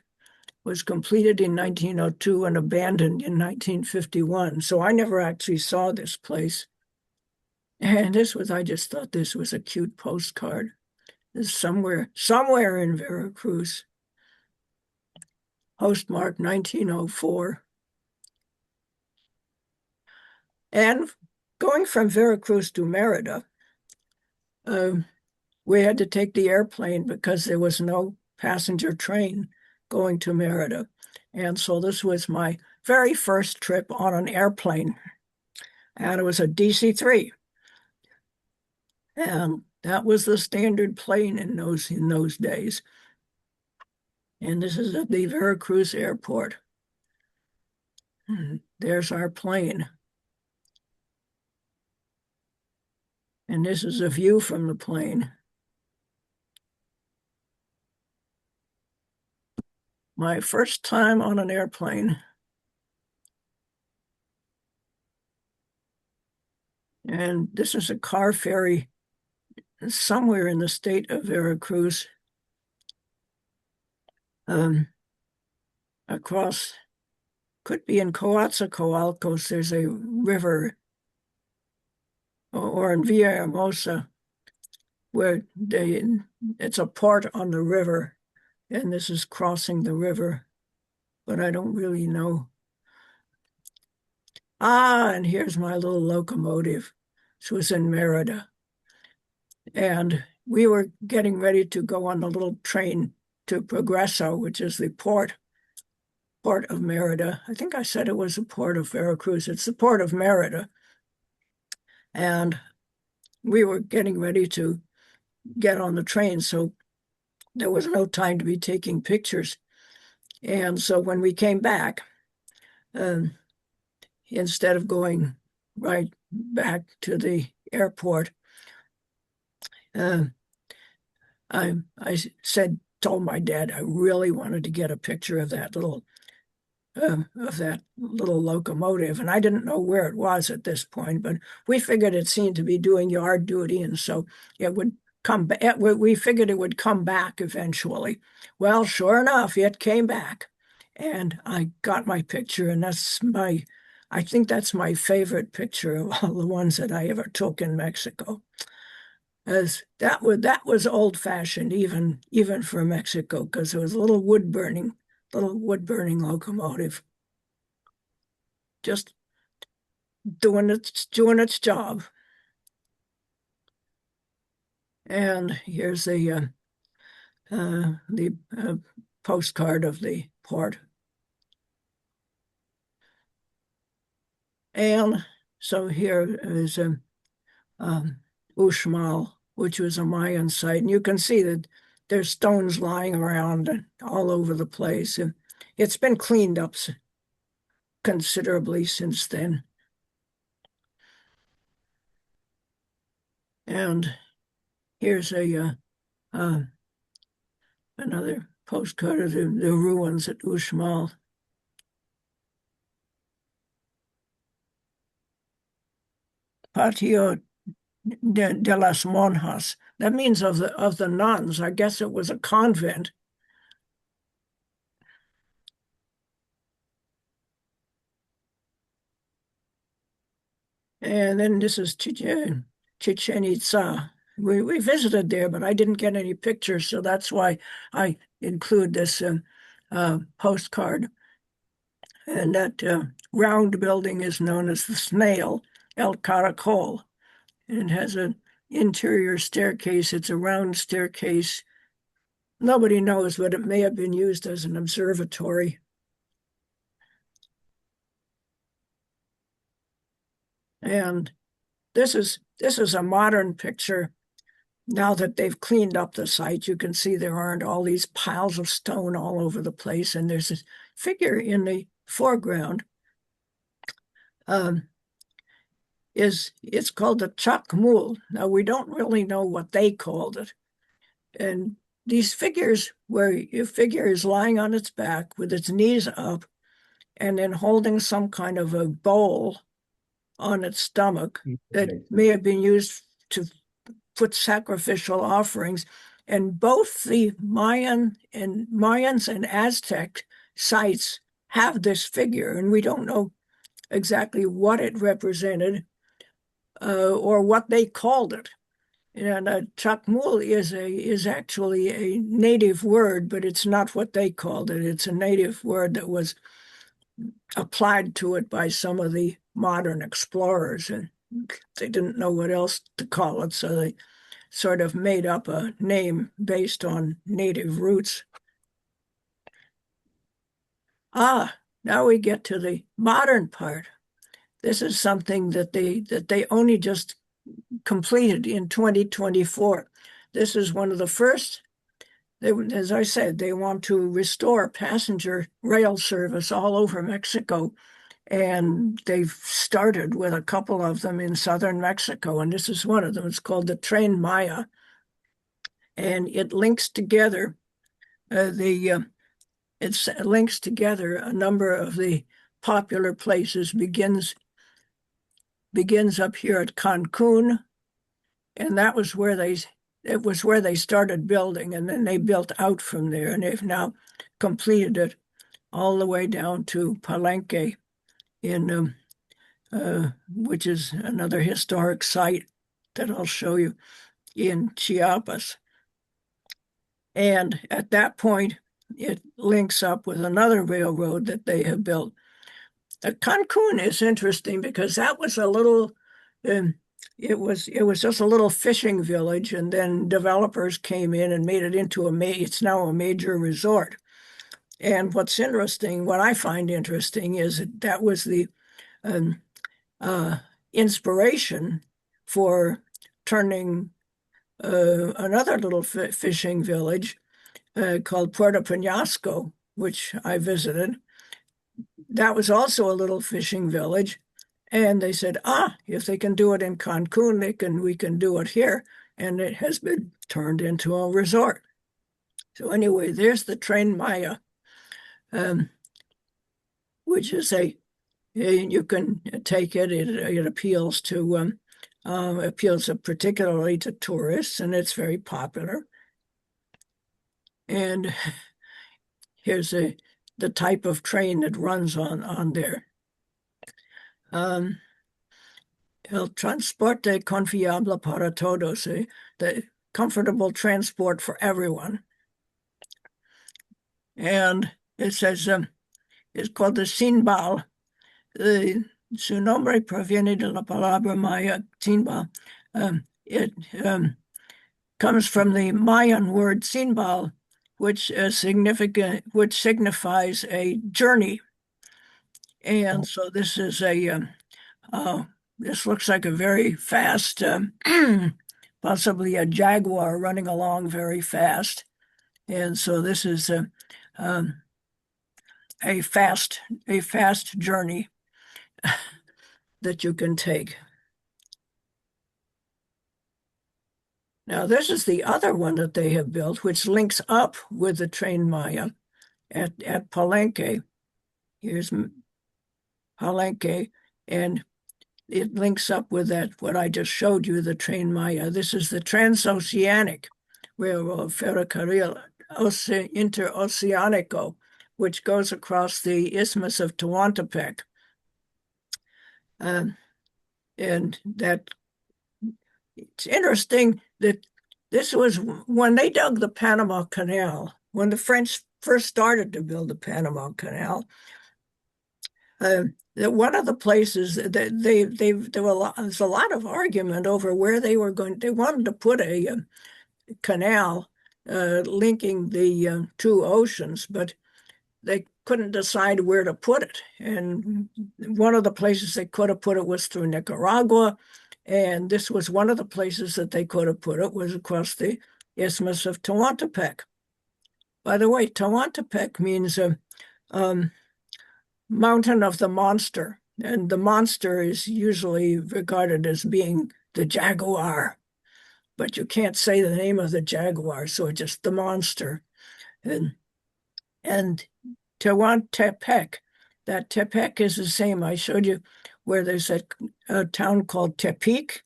Was completed in 1902 and abandoned in 1951. So I never actually saw this place. And I just thought this was a cute postcard. This is somewhere in Veracruz. Postmark 1904. And going from Veracruz to Merida, we had to take the airplane because there was no passenger train going to Merida. And so this was my very first trip on an airplane. And it was a DC-3. And that was the standard plane in those days. And this is at the Veracruz airport. And there's our plane. And this is a view from the plane. My first time on an airplane. And this is a car ferry somewhere in the state of Veracruz. Across, could be in Coatzacoalcos, there's a river, or in Villahermosa, where it's a port on the river, and this is crossing the river, but I don't really know. And here's my little locomotive. This was in Merida. And we were getting ready to go on the little train to Progreso, which is the port of Merida. I think I said it was the port of Veracruz. It's the port of Merida. And we were getting ready to get on the train, so there was no time to be taking pictures. And so when we came back, instead of going right back to the airport, I told my dad I really wanted to get a picture of that little locomotive, and I didn't know where it was at this point, but we figured it seemed to be doing yard duty, and so it would come back. We figured it would come back eventually. Well, sure enough, it came back, and I got my picture, and I think that's my favorite picture of all the ones that I ever took in Mexico. As that was old-fashioned, even for Mexico, because it was a little wood-burning locomotive, just doing its job. And here's the postcard of the port. And so here is Uxmal, which was a Mayan site. And you can see that there's stones lying around all over the place. And it's been cleaned up considerably since then. And here's another postcard of the ruins at Uxmal. Patio de las Monjas. That means of the nuns. I guess it was a convent. And then this is Chichen Itza. We visited there, but I didn't get any pictures, so that's why I include this postcard. And that round building is known as the Snail, El Caracol. And it has an interior staircase. It's a round staircase. Nobody knows, but it may have been used as an observatory. And this is a modern picture. Now that they've cleaned up the site, you can see there aren't all these piles of stone all over the place. And there's this figure in the foreground. It's called the Chakmul. Now, we don't really know what they called it. And these figures, where your figure is lying on its back with its knees up and then holding some kind of a bowl on its stomach that may have been used to put sacrificial offerings. And both the Mayans and Aztec sites have this figure, and we don't know exactly what it represented or what they called it. And Chakmul is actually a native word, but it's not what they called it. It's a native word that was applied to it by some of the modern explorers, and they didn't know what else to call it, so they sort of made up a name based on native roots. Now we get to the modern part. This is something that they only just completed in 2024. This is one of the first. As I said, they want to restore passenger rail service all over Mexico. And they've started with a couple of them in southern Mexico, and this is one of them. It's called the Tren Maya, and it links together it links together a number of the popular places. Begins up here at Cancun, and it was where they started building, and then they built out from there, and they've now completed it all the way down to Palenque, which is another historic site that I'll show you in Chiapas. And at that point, it links up with another railroad that they have built. Cancun is interesting because that was a little, it was just a little fishing village, and then developers came in and made it into it's now a major resort. And what I find interesting is that was the inspiration for turning another little fishing village called Puerto Penasco, which I visited. That was also a little fishing village. And they said, if they can do it in Cancun, we can do it here. And it has been turned into a resort. So anyway, there's the Tren Maya, which is you can take it. It appeals particularly to tourists, and it's very popular. And here's the type of train that runs on there. El transporte confiable para todos, the comfortable transport for everyone. And it says it's called the Sinbal. Su nombre proviene de la palabra Maya Sinbal. It comes from the Mayan word Sinbal, which signifies a journey. And so this is this looks like a very fast, possibly a jaguar running along very fast. And so this is a fast journey that you can take. Now, this is the other one that they have built, which links up with the Tren Maya at Palenque. Here's Palenque, and it links up with what I just showed you, the Tren Maya. This is the Transoceanic Railroad, Ferrocarril Interoceanico, which goes across the Isthmus of Tehuantepec. And that it's interesting that this was when they dug the Panama Canal, when the French first started to build the Panama Canal. One of the places that there's a lot of argument over where they were going. They wanted to put a canal linking the two oceans, but they couldn't decide where to put it. And one of the places they could have put it was through Nicaragua, and this was one of the places that they could have put it was across the Isthmus of Tehuantepec. By the way, Tehuantepec means mountain of the monster, and the monster is usually regarded as being the jaguar, but you can't say the name of the jaguar, so it's just the monster. And Tehuantepec, that Tepec is the same. I showed you where there's a town called Tepic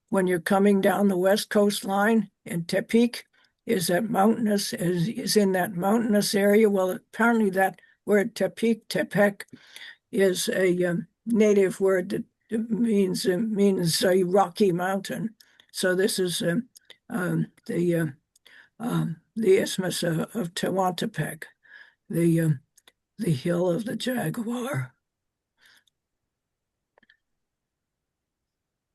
when you're coming down the west coast line, and Tepic is in that mountainous area. Well, apparently that word Tepec is a native word that means a rocky mountain. So this is the Isthmus of Tehuantepec, the hill of the jaguar.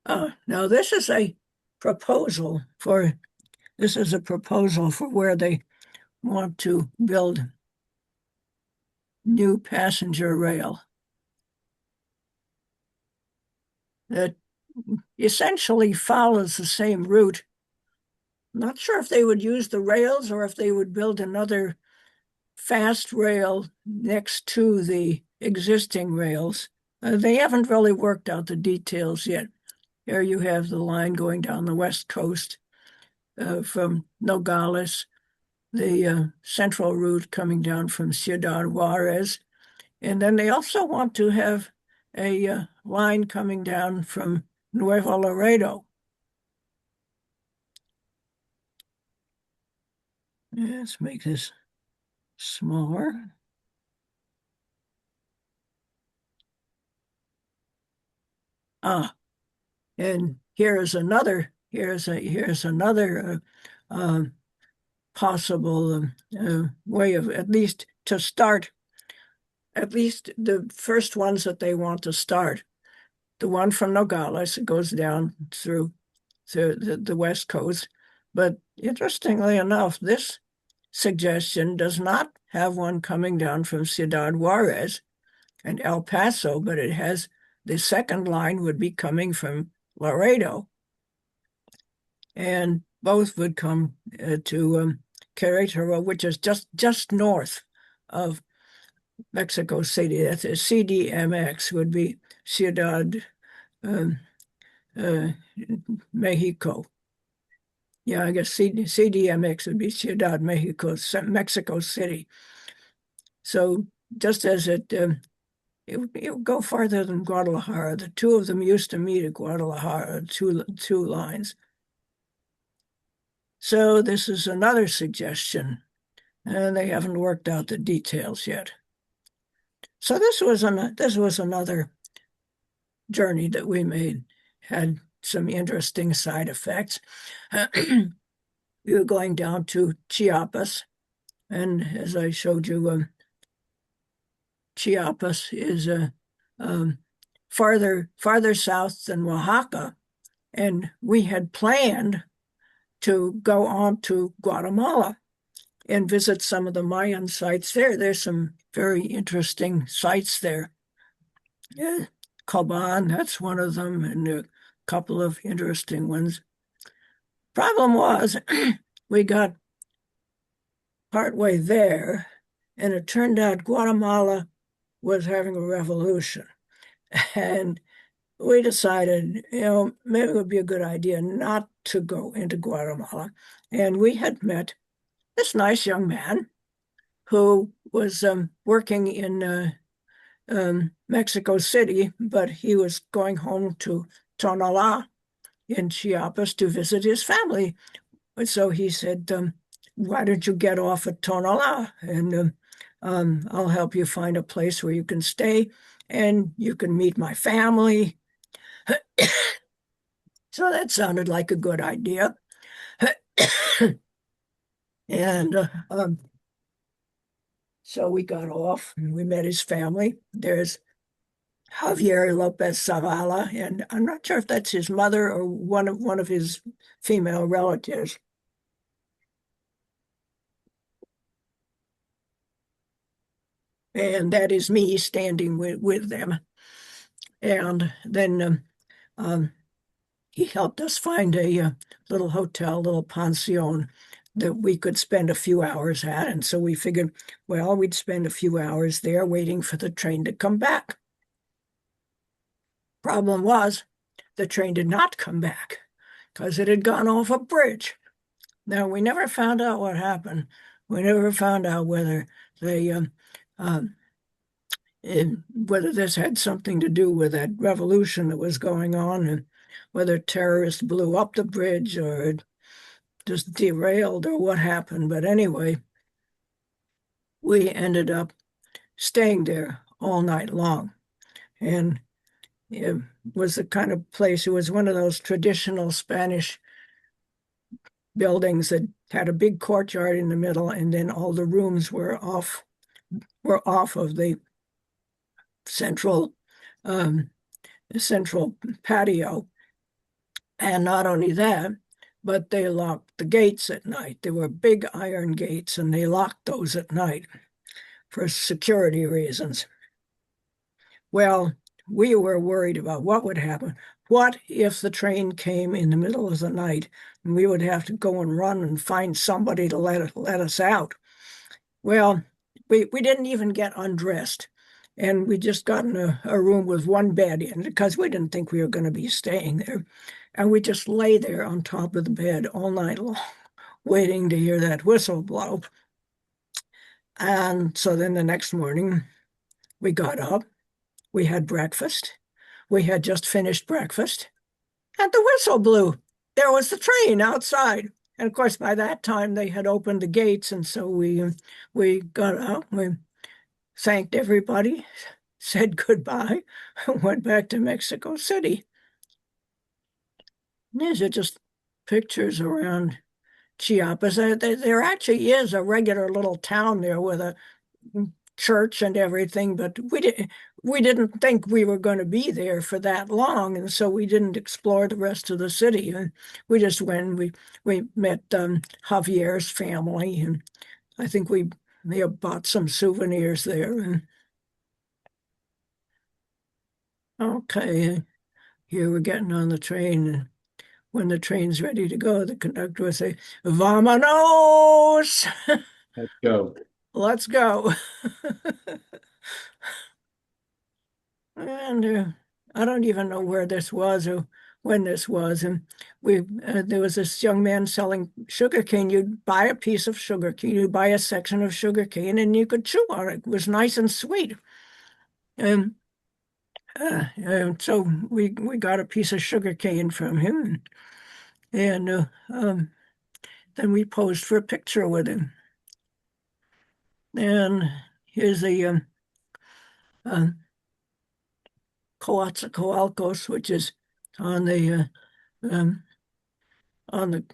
Now this is a proposal for where they want to build new passenger rail that essentially follows the same route. Not sure if they would use the rails or if they would build another fast rail next to the existing rails. They haven't really worked out the details yet. Here you have the line going down the west coast from Nogales, the central route coming down from Ciudad Juarez. And then they also want to have a line coming down from Nuevo Laredo. Let's make this smaller. And here's another possible way of at least to start. At least the first ones that they want to start. The one from Nogales, it goes down through the west coast. But interestingly enough, this suggestion does not have one coming down from Ciudad Juarez and El Paso, but it has the second line would be coming from Laredo. And both would come to Querétaro, which is just north of Mexico City. That's a CDMX would be Ciudad Mexico. Yeah, I guess CDMX would be Ciudad Mexico City. So just as it would go farther than Guadalajara, the two of them used to meet at Guadalajara, two lines. So this is another suggestion, and they haven't worked out the details yet. So this was another journey that we made, had some interesting side effects. We were going down to Chiapas, and as I showed you, Chiapas is farther south than Oaxaca, and we had planned to go on to Guatemala and visit some of the Mayan sites there. There's some very interesting sites there. Coban, that's one of them, and a couple of interesting ones. Problem was, we got partway there, and it turned out Guatemala was having a revolution. And we decided, maybe it would be a good idea not to go into Guatemala. And we had met this nice young man who was working in Mexico City, but he was going home to Tonalá in Chiapas to visit his family. So he said, why don't you get off at Tonalá, and I'll help you find a place where you can stay and you can meet my family. So that sounded like a good idea. And so we got off and we met his family. There's Javier Lopez Zavala, and I'm not sure if that's his mother or one of his female relatives. And that is me standing with them. And then he helped us find a little hotel, little pension that we could spend a few hours at. And so we figured, well, we'd spend a few hours there waiting for the train to come back. Problem was, the train did not come back because it had gone off a bridge. Now, we never found out what happened. We never found out whether they whether this had something to do with that revolution that was going on, and whether terrorists blew up the bridge or it just derailed or what happened. But anyway, we ended up staying there all night long. And it was the kind of place, it was one of those traditional Spanish buildings that had a big courtyard in the middle, and then all the rooms were off of the central patio. And not only that, but they locked the gates at night. There were big iron gates, and they locked those at night for security reasons. Well, we were worried about what would happen. What if the train came in the middle of the night and we would have to go and run and find somebody to let us out? Well, we didn't even get undressed. And we just got in a room with one bed in it because we didn't think we were going to be staying there. And we just lay there on top of the bed all night long, waiting to hear that whistle blow. And so then the next morning, we got up, we had breakfast. We had just finished breakfast, and the whistle blew. There was the train outside. And of course, by that time, they had opened the gates. And so we got out, we thanked everybody, said goodbye, and went back to Mexico City. These are just pictures around Chiapas. There actually is a regular little town there with a church and everything, but we didn't think we were going to be there for that long, and so we didn't explore the rest of the city. And we just went. We met Javier's family, and I think we may have bought some souvenirs there. And okay, here we're getting on the train, and when the train's ready to go, the conductor will say, "Vámonos!" Let's go. Let's go. And I don't even know where this was or when this was. And there was this young man selling sugarcane. You'd buy a piece of sugarcane, you'd buy a section of sugarcane, and you could chew on it. It was nice and sweet. And so we got a piece of sugarcane from him, and then we posed for a picture with him. And here's a Coatzacoalcos, which is on the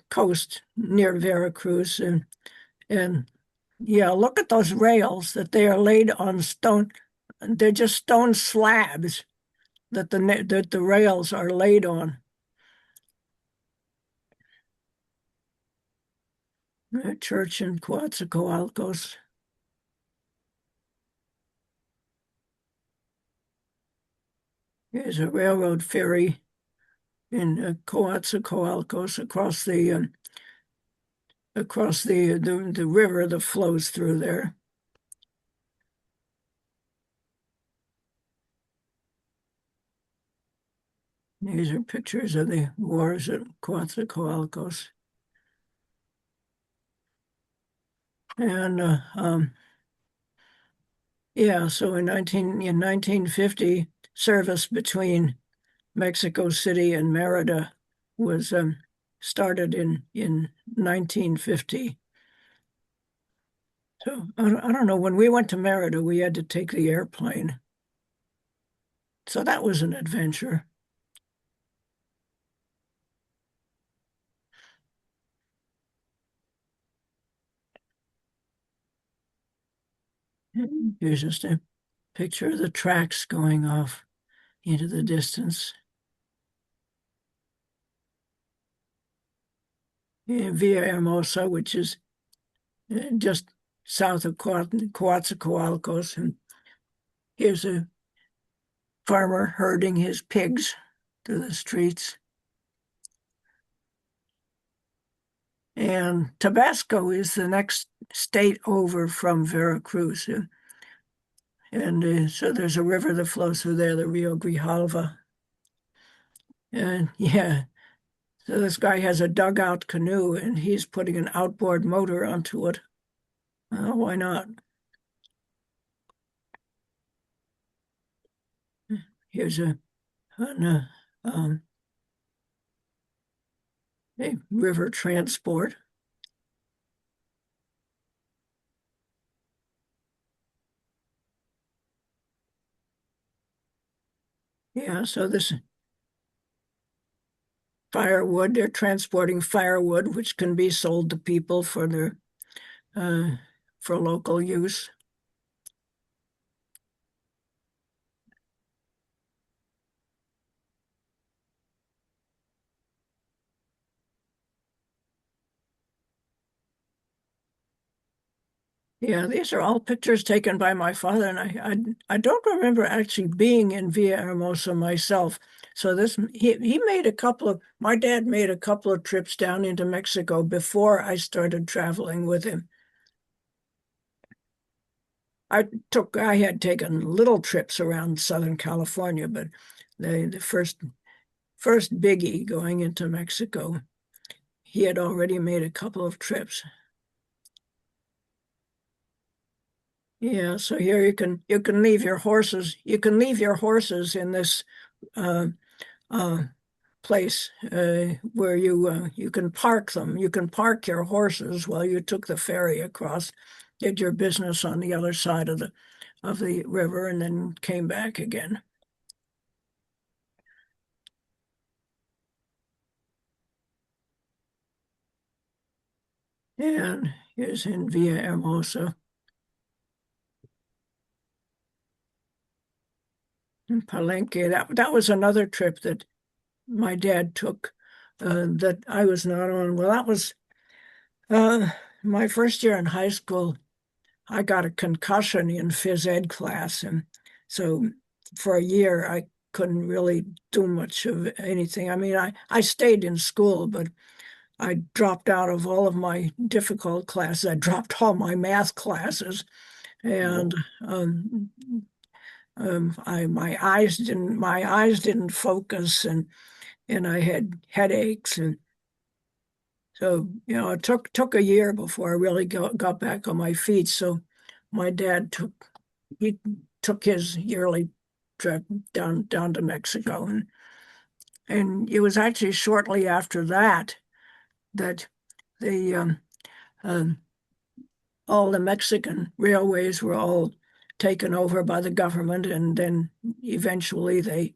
coast near Veracruz, and yeah, look at those rails that they are laid on stone. They're just stone slabs that the rails are laid on. A church in Coatzacoalcos. Here's a railroad ferry in Coatzacoalcos across the river that flows through there. These are pictures of the wars at Coatzacoalcos. And yeah, so in 1950, service between Mexico City and Merida was started in 1950. So I don't know, when we went to Merida, we had to take the airplane. So that was an adventure. Here's just a picture of the tracks going off into the distance. In Villahermosa, which is just south of Coatzacoalcos. And here's a farmer herding his pigs to the streets. And Tabasco is the next state over from Veracruz. And so there's a river that flows through there, the Rio Grijalva. And yeah, so this guy has a dugout canoe and he's putting an outboard motor onto it. Why not? Here's a river transport. Yeah, so this firewood, they're transporting firewood, which can be sold to people for their for local use. Yeah, these are all pictures taken by my father, and I don't remember actually being in Villahermosa myself. So he made a couple of my dad made a couple of trips down into Mexico before I started traveling with him. I had taken little trips around Southern California, but the first biggie going into Mexico, he had already made a couple of trips. Yeah, so here you can leave your horses. You can leave your horses in this place where you can park them. You can park your horses while you took the ferry across, did your business on the other side of the river, and then came back again. And here's in Villahermosa. In Palenque, that was another trip that my dad took that I was not on. Well, that was my first year in high school. I got a concussion in phys ed class, and so for a year I couldn't really do much of anything. I mean, I stayed in school, but I dropped out of all of my difficult classes. I dropped all my math classes, and my eyes didn't focus, and I had headaches, and so it took a year before I really got back on my feet. So my dad took his yearly trip down to Mexico, and it was actually shortly after that the all the Mexican railways were all taken over by the government, and then eventually they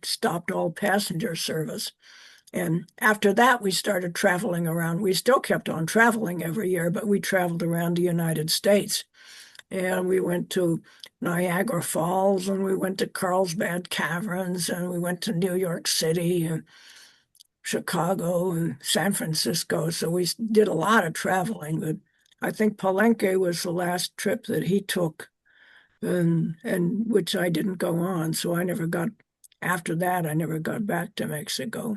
stopped all passenger service. And after that, we started traveling around. We still kept on traveling every year, but we traveled around the United States. And we went to Niagara Falls, and we went to Carlsbad Caverns, and we went to New York City and Chicago and San Francisco. So we did a lot of traveling, but I think Palenque was the last trip that he took, and which I didn't go on. So after that, I never got back to Mexico.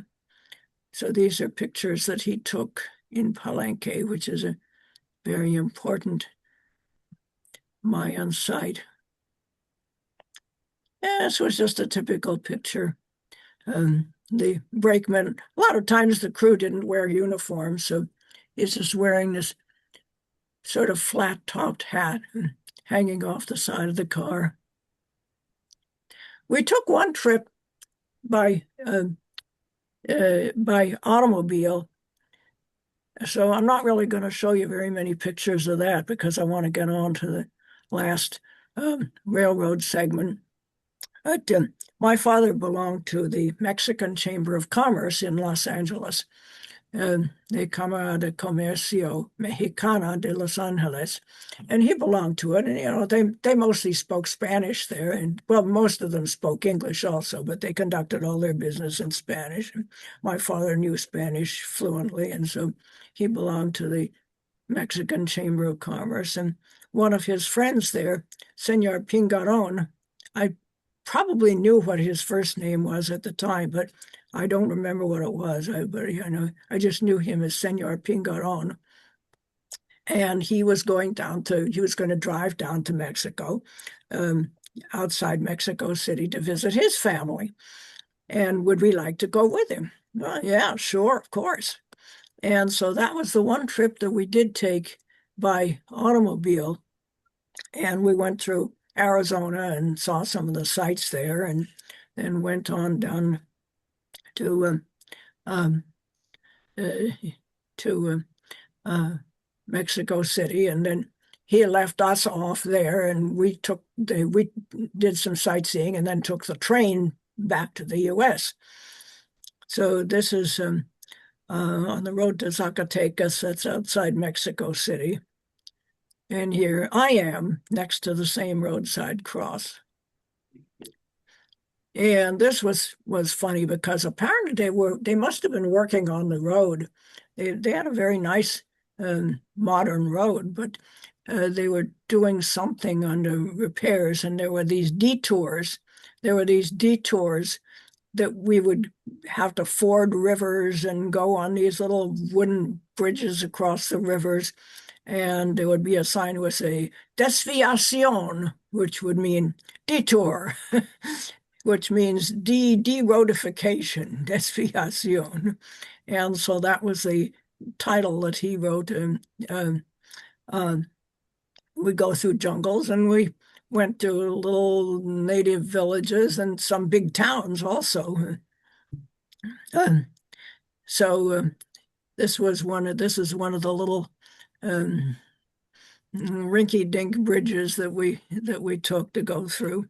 So these are pictures that he took in Palenque, which is a very important Mayan site. Yeah, this was just a typical picture. The brakeman, a lot of times the crew didn't wear uniforms, so he's just wearing this sort of flat-topped hat hanging off the side of the car. We took one trip by automobile, so I'm not really going to show you very many pictures of that because I want to get on to the last railroad segment. But my father belonged to the Mexican Chamber of Commerce in Los Angeles, de Cámara de Comercio Mexicana de Los Angeles, and he belonged to it. And they mostly spoke Spanish there, and well, most of them spoke English also, but they conducted all their business in Spanish. My father knew Spanish fluently, and so he belonged to the Mexican Chamber of Commerce. And one of his friends there, Senor Pingaron, I probably knew what his first name was at the time, but I don't remember what it was. I just knew him as Senor Pingaron. And he was going to drive down to Mexico, outside Mexico City, to visit his family. And would we like to go with him? Well, yeah, sure, of course. And so that was the one trip that we did take by automobile. And we went through Arizona and saw some of the sights there, and then went on down to Mexico City, and then he left us off there, and we did some sightseeing, and then took the train back to the U.S. So this is on the road to Zacatecas. That's outside Mexico City. And here I am next to the same roadside cross. And this was funny because apparently they must have been working on the road. They had a very nice modern road, but they were doing something on the repairs, and there were these detours. That we would have to ford rivers and go on these little wooden bridges across the rivers. And there would be a sign that would say desviación, which would mean detour, which means de-roadification, desviación. And so that was the title that he wrote. We go through jungles, and we went to little native villages and some big towns also. This is one of the little rinky-dink bridges that we took to go through.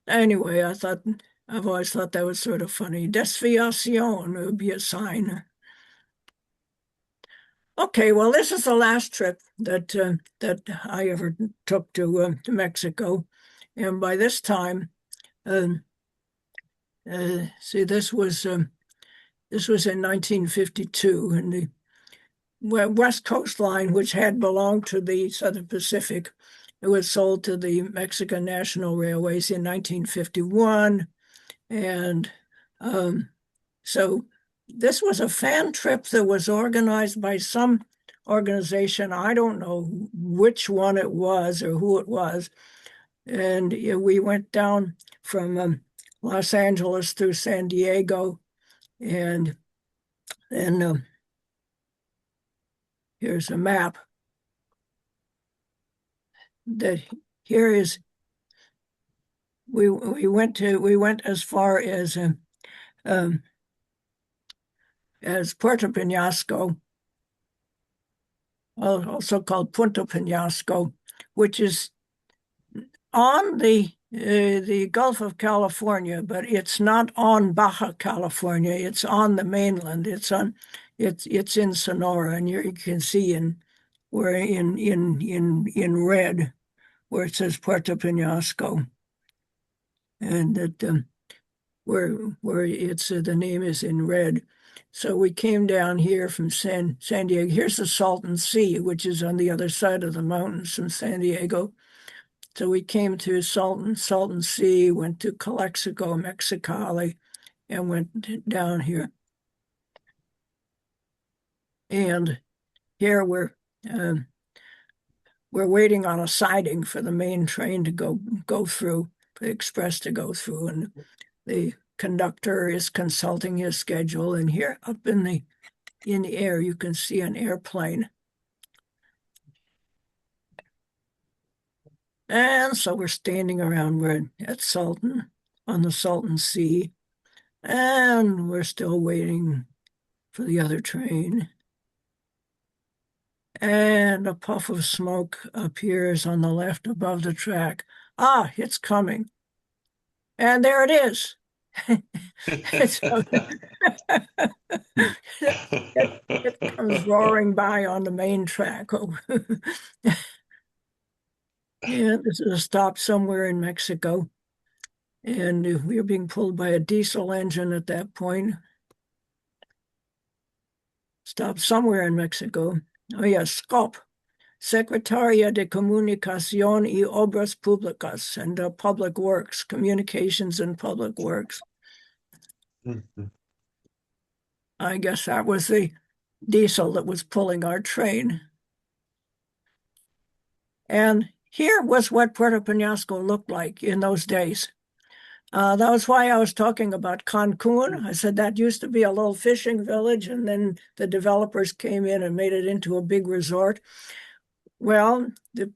Anyway, I've always thought that was sort of funny. Desviación would be a sign. Okay, well, this is the last trip that I ever took to Mexico, and by this time, see, this was in 1952, and the West Coast Line, which had belonged to the Southern Pacific, it was sold to the Mexican National Railways in 1951, and so this was a fan trip that was organized by some organization. I don't know which one it was or who it was. And we went down from Los Angeles through San Diego. And then here's a map. That here is, we went as far as Puerto Penasco, also called Punta Penasco, which is on the Gulf of California, but it's not on Baja California. It's on the mainland. It's in Sonora, and you can see in red where it says Puerto Penasco, and that where it's the name is in red. So we came down here from San Diego. Here's the Salton Sea, which is on the other side of the mountains from San Diego. So we came to Salton Sea, went to Calexico, Mexicali, and went down here. And here we're waiting on a siding for the main train to go through, for the express to go through, and the conductor is consulting his schedule. And here up in the air, you can see an airplane. And so we're standing around, we're at Salton, on the Salton Sea, and we're still waiting for the other train. And a puff of smoke appears on the left above the track. Ah, it's coming. And there it is. So it comes roaring by on the main track. Yeah, this is a stop somewhere in Mexico. And we were being pulled by a diesel engine at that point. Stopped somewhere in Mexico. Oh, yeah, SCOP, Secretaría de Comunicación y Obras Públicas, and Public Works, Communications and Public Works. I guess that was the diesel that was pulling our train. And here was what Puerto Penasco looked like in those days. That was why I was talking about Cancun. I said that used to be a little fishing village, and then the developers came in and made it into a big resort. Well, the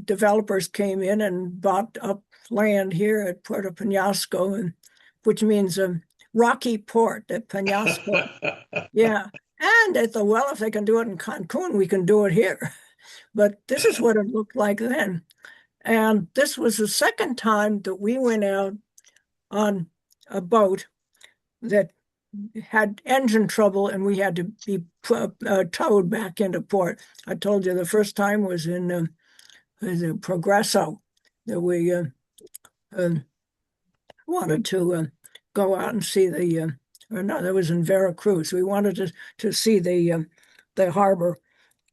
developers came in and bought up land here at Puerto Penasco, which means a rocky port at Penasco. Yeah. And they thought, well, if they can do it in Cancun, we can do it here. But this is what it looked like then. And this was the second time that we went out on a boat that had engine trouble and we had to be towed back into port. I told you the first time was in Progreso that we wanted to go out and see or no, that was in Veracruz. We wanted to see the harbor,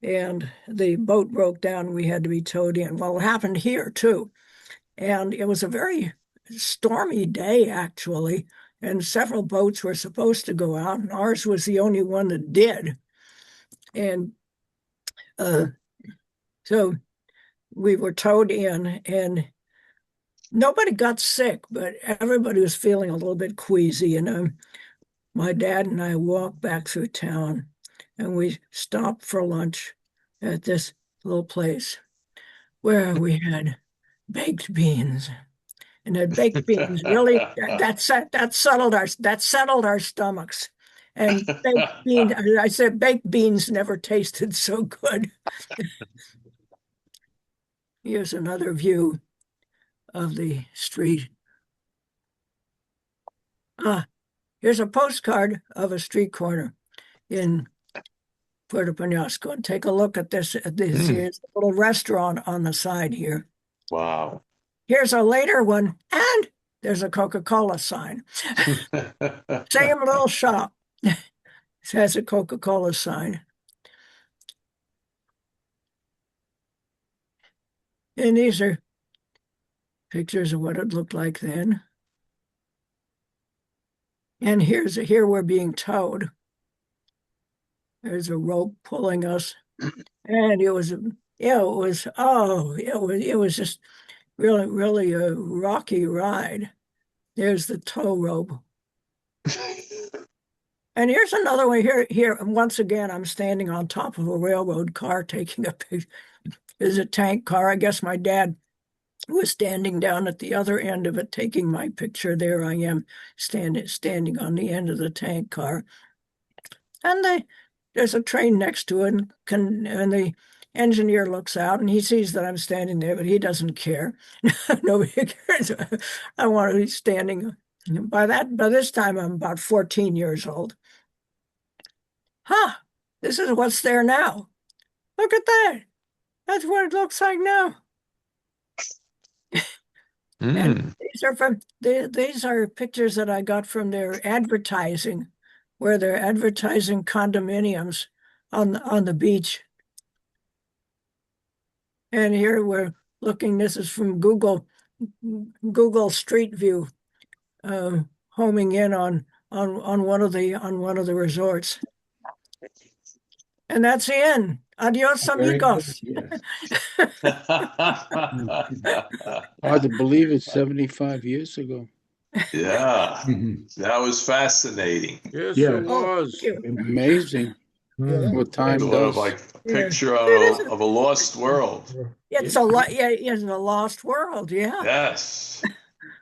and the boat broke down. We had to be towed in. Well, it happened here too. And it was a very stormy day, actually. And several boats were supposed to go out, and ours was the only one that did. And so we were towed in, and nobody got sick, but everybody was feeling a little bit queasy. And my dad and I walked back through town, and we stopped for lunch at this little place where we had baked beans. And the baked beans really that settled our stomachs. And baked beans, I said baked beans never tasted so good. Here's another view of the street. Here's a postcard of a street corner in Puerto Penasco. And take a look at this. Here's a little restaurant on the side here. Wow. Here's a later one, and there's a Coca-Cola sign. Same little shop. It has a Coca-Cola sign. And these are pictures of what it looked like then. And here we're being towed. There's a rope pulling us. And it was just really a rocky ride. There's the tow rope. And here's another one here. And once again, I'm standing on top of a railroad car taking a picture. There's a tank car. I guess my dad was standing down at the other end of it taking my picture. There I am standing on the end of the tank car. And there's a train next to it, and the engineer looks out and he sees that I'm standing there, but he doesn't care. Nobody cares. I want to be standing. By this time, I'm about 14 years old. This is what's there now. Look at that. That's what it looks like now. And these are pictures that I got from their advertising, where they're advertising condominiums on the beach. And here we're looking. This is from Google Street View, homing in on one of the resorts. And that's the end. Adios, amigos. Yes. Hard to believe it's 75 years ago. Yeah, that was fascinating. Yes, Yeah. it was. Amazing what time Sort does. of like a picture of a lost world. It's a lost world. Yeah. Yes.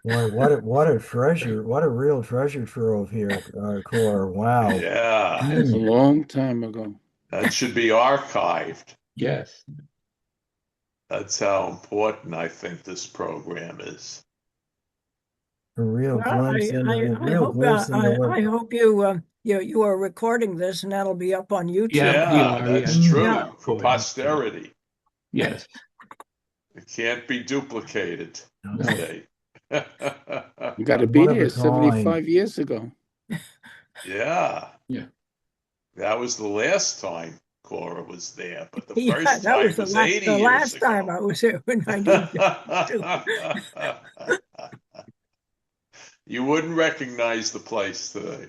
Boy, what a treasure! What a real treasure trove here, Cora. Wow. Yeah. It's a long time ago. That should be archived. Yes. That's how important I think this program is. A real Well, glimpse into a I real hope, glimpse into what. I hope you are recording this and that'll be up on YouTube. Yeah. Yeah, that's yeah. true Yeah. for posterity. Yes. It can't be duplicated. No. Okay. You got to be One of there a 75 kind. years ago. Yeah. Yeah. That was the last time Cora was there, but the Yeah, first that time was was 80 the years last time ago. I was here in 1952. You wouldn't recognize the place today.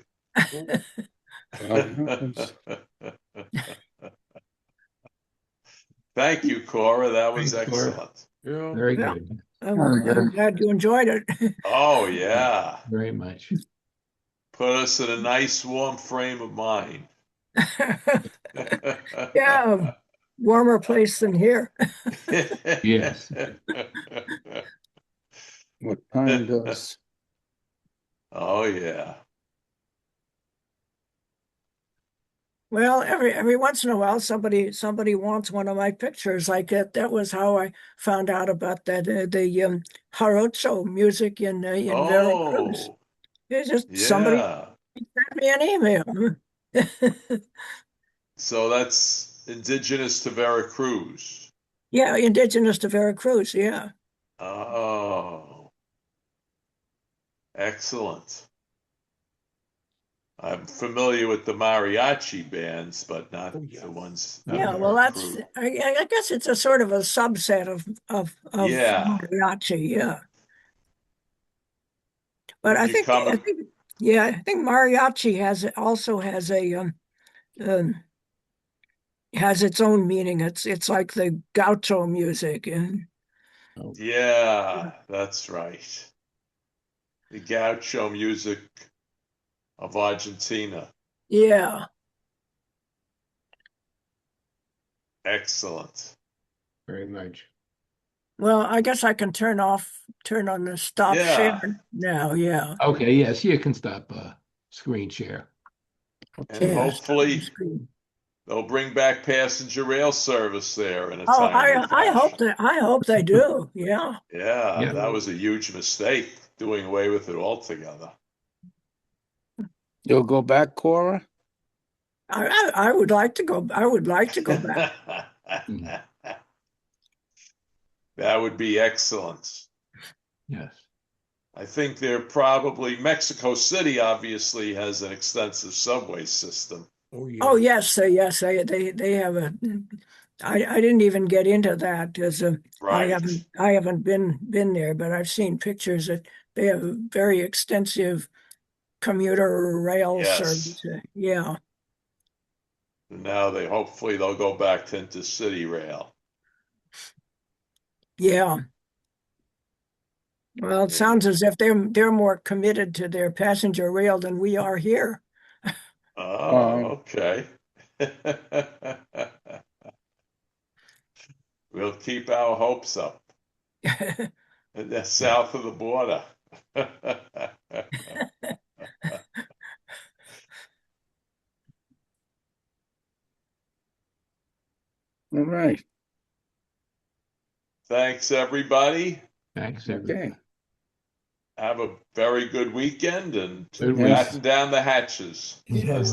Thank you, Cora. That was Thanks, Cora. excellent. Yeah. Very Yeah. good. I'm glad you enjoyed it. Oh, yeah. Very much. Put us in a nice, warm frame of mind. Yeah, warmer place than here. Yes. What time does? Oh, yeah. Well, every once in a while, somebody wants one of my pictures. Like that was how I found out about that the jarocho music in Veracruz. Oh, It's just somebody yeah. sent me an email. So that's indigenous to Veracruz. Yeah, indigenous to Veracruz. Yeah. Oh, excellent. I'm familiar with the mariachi bands, but not the ones out Yeah, of well, Veracruz. I guess it's a sort of a subset of Yeah. mariachi. Yeah, but When you come, I think yeah, I think mariachi also has um has its own meaning. It's like the gaucho music, and yeah, that's right. The gaucho music of Argentina. yeah. Excellent. Very much. Well, I guess I can turn on the stop share Yeah. now. Yeah. Okay. Yes, you can stop screen share. And Yeah, stop the hopefully screen. they'll bring back passenger rail service there in a Oh, timely fashion. I hope they do. Yeah. Yeah, Yeah. that was a huge mistake, doing away with it altogether. You'll go back, Cora? I would like to go. I would like to go back. That would be excellent. Yes. I think they're probably Mexico City obviously has an extensive subway system. Oh, yeah. Oh yes, they have a. I didn't even get into that because Right. I haven't been there, but I've seen pictures that they have a very extensive commuter rail Yes. service. Yeah, Now hopefully they'll go back to intercity rail. yeah. Well, it sounds as if they're more committed to their passenger rail than we are here. Oh, okay. We'll keep our hopes up. That's south of the border. All right. Thanks, everybody. Thanks, everybody. Okay. Have a very good weekend and Good week. batten down the hatches. Yes.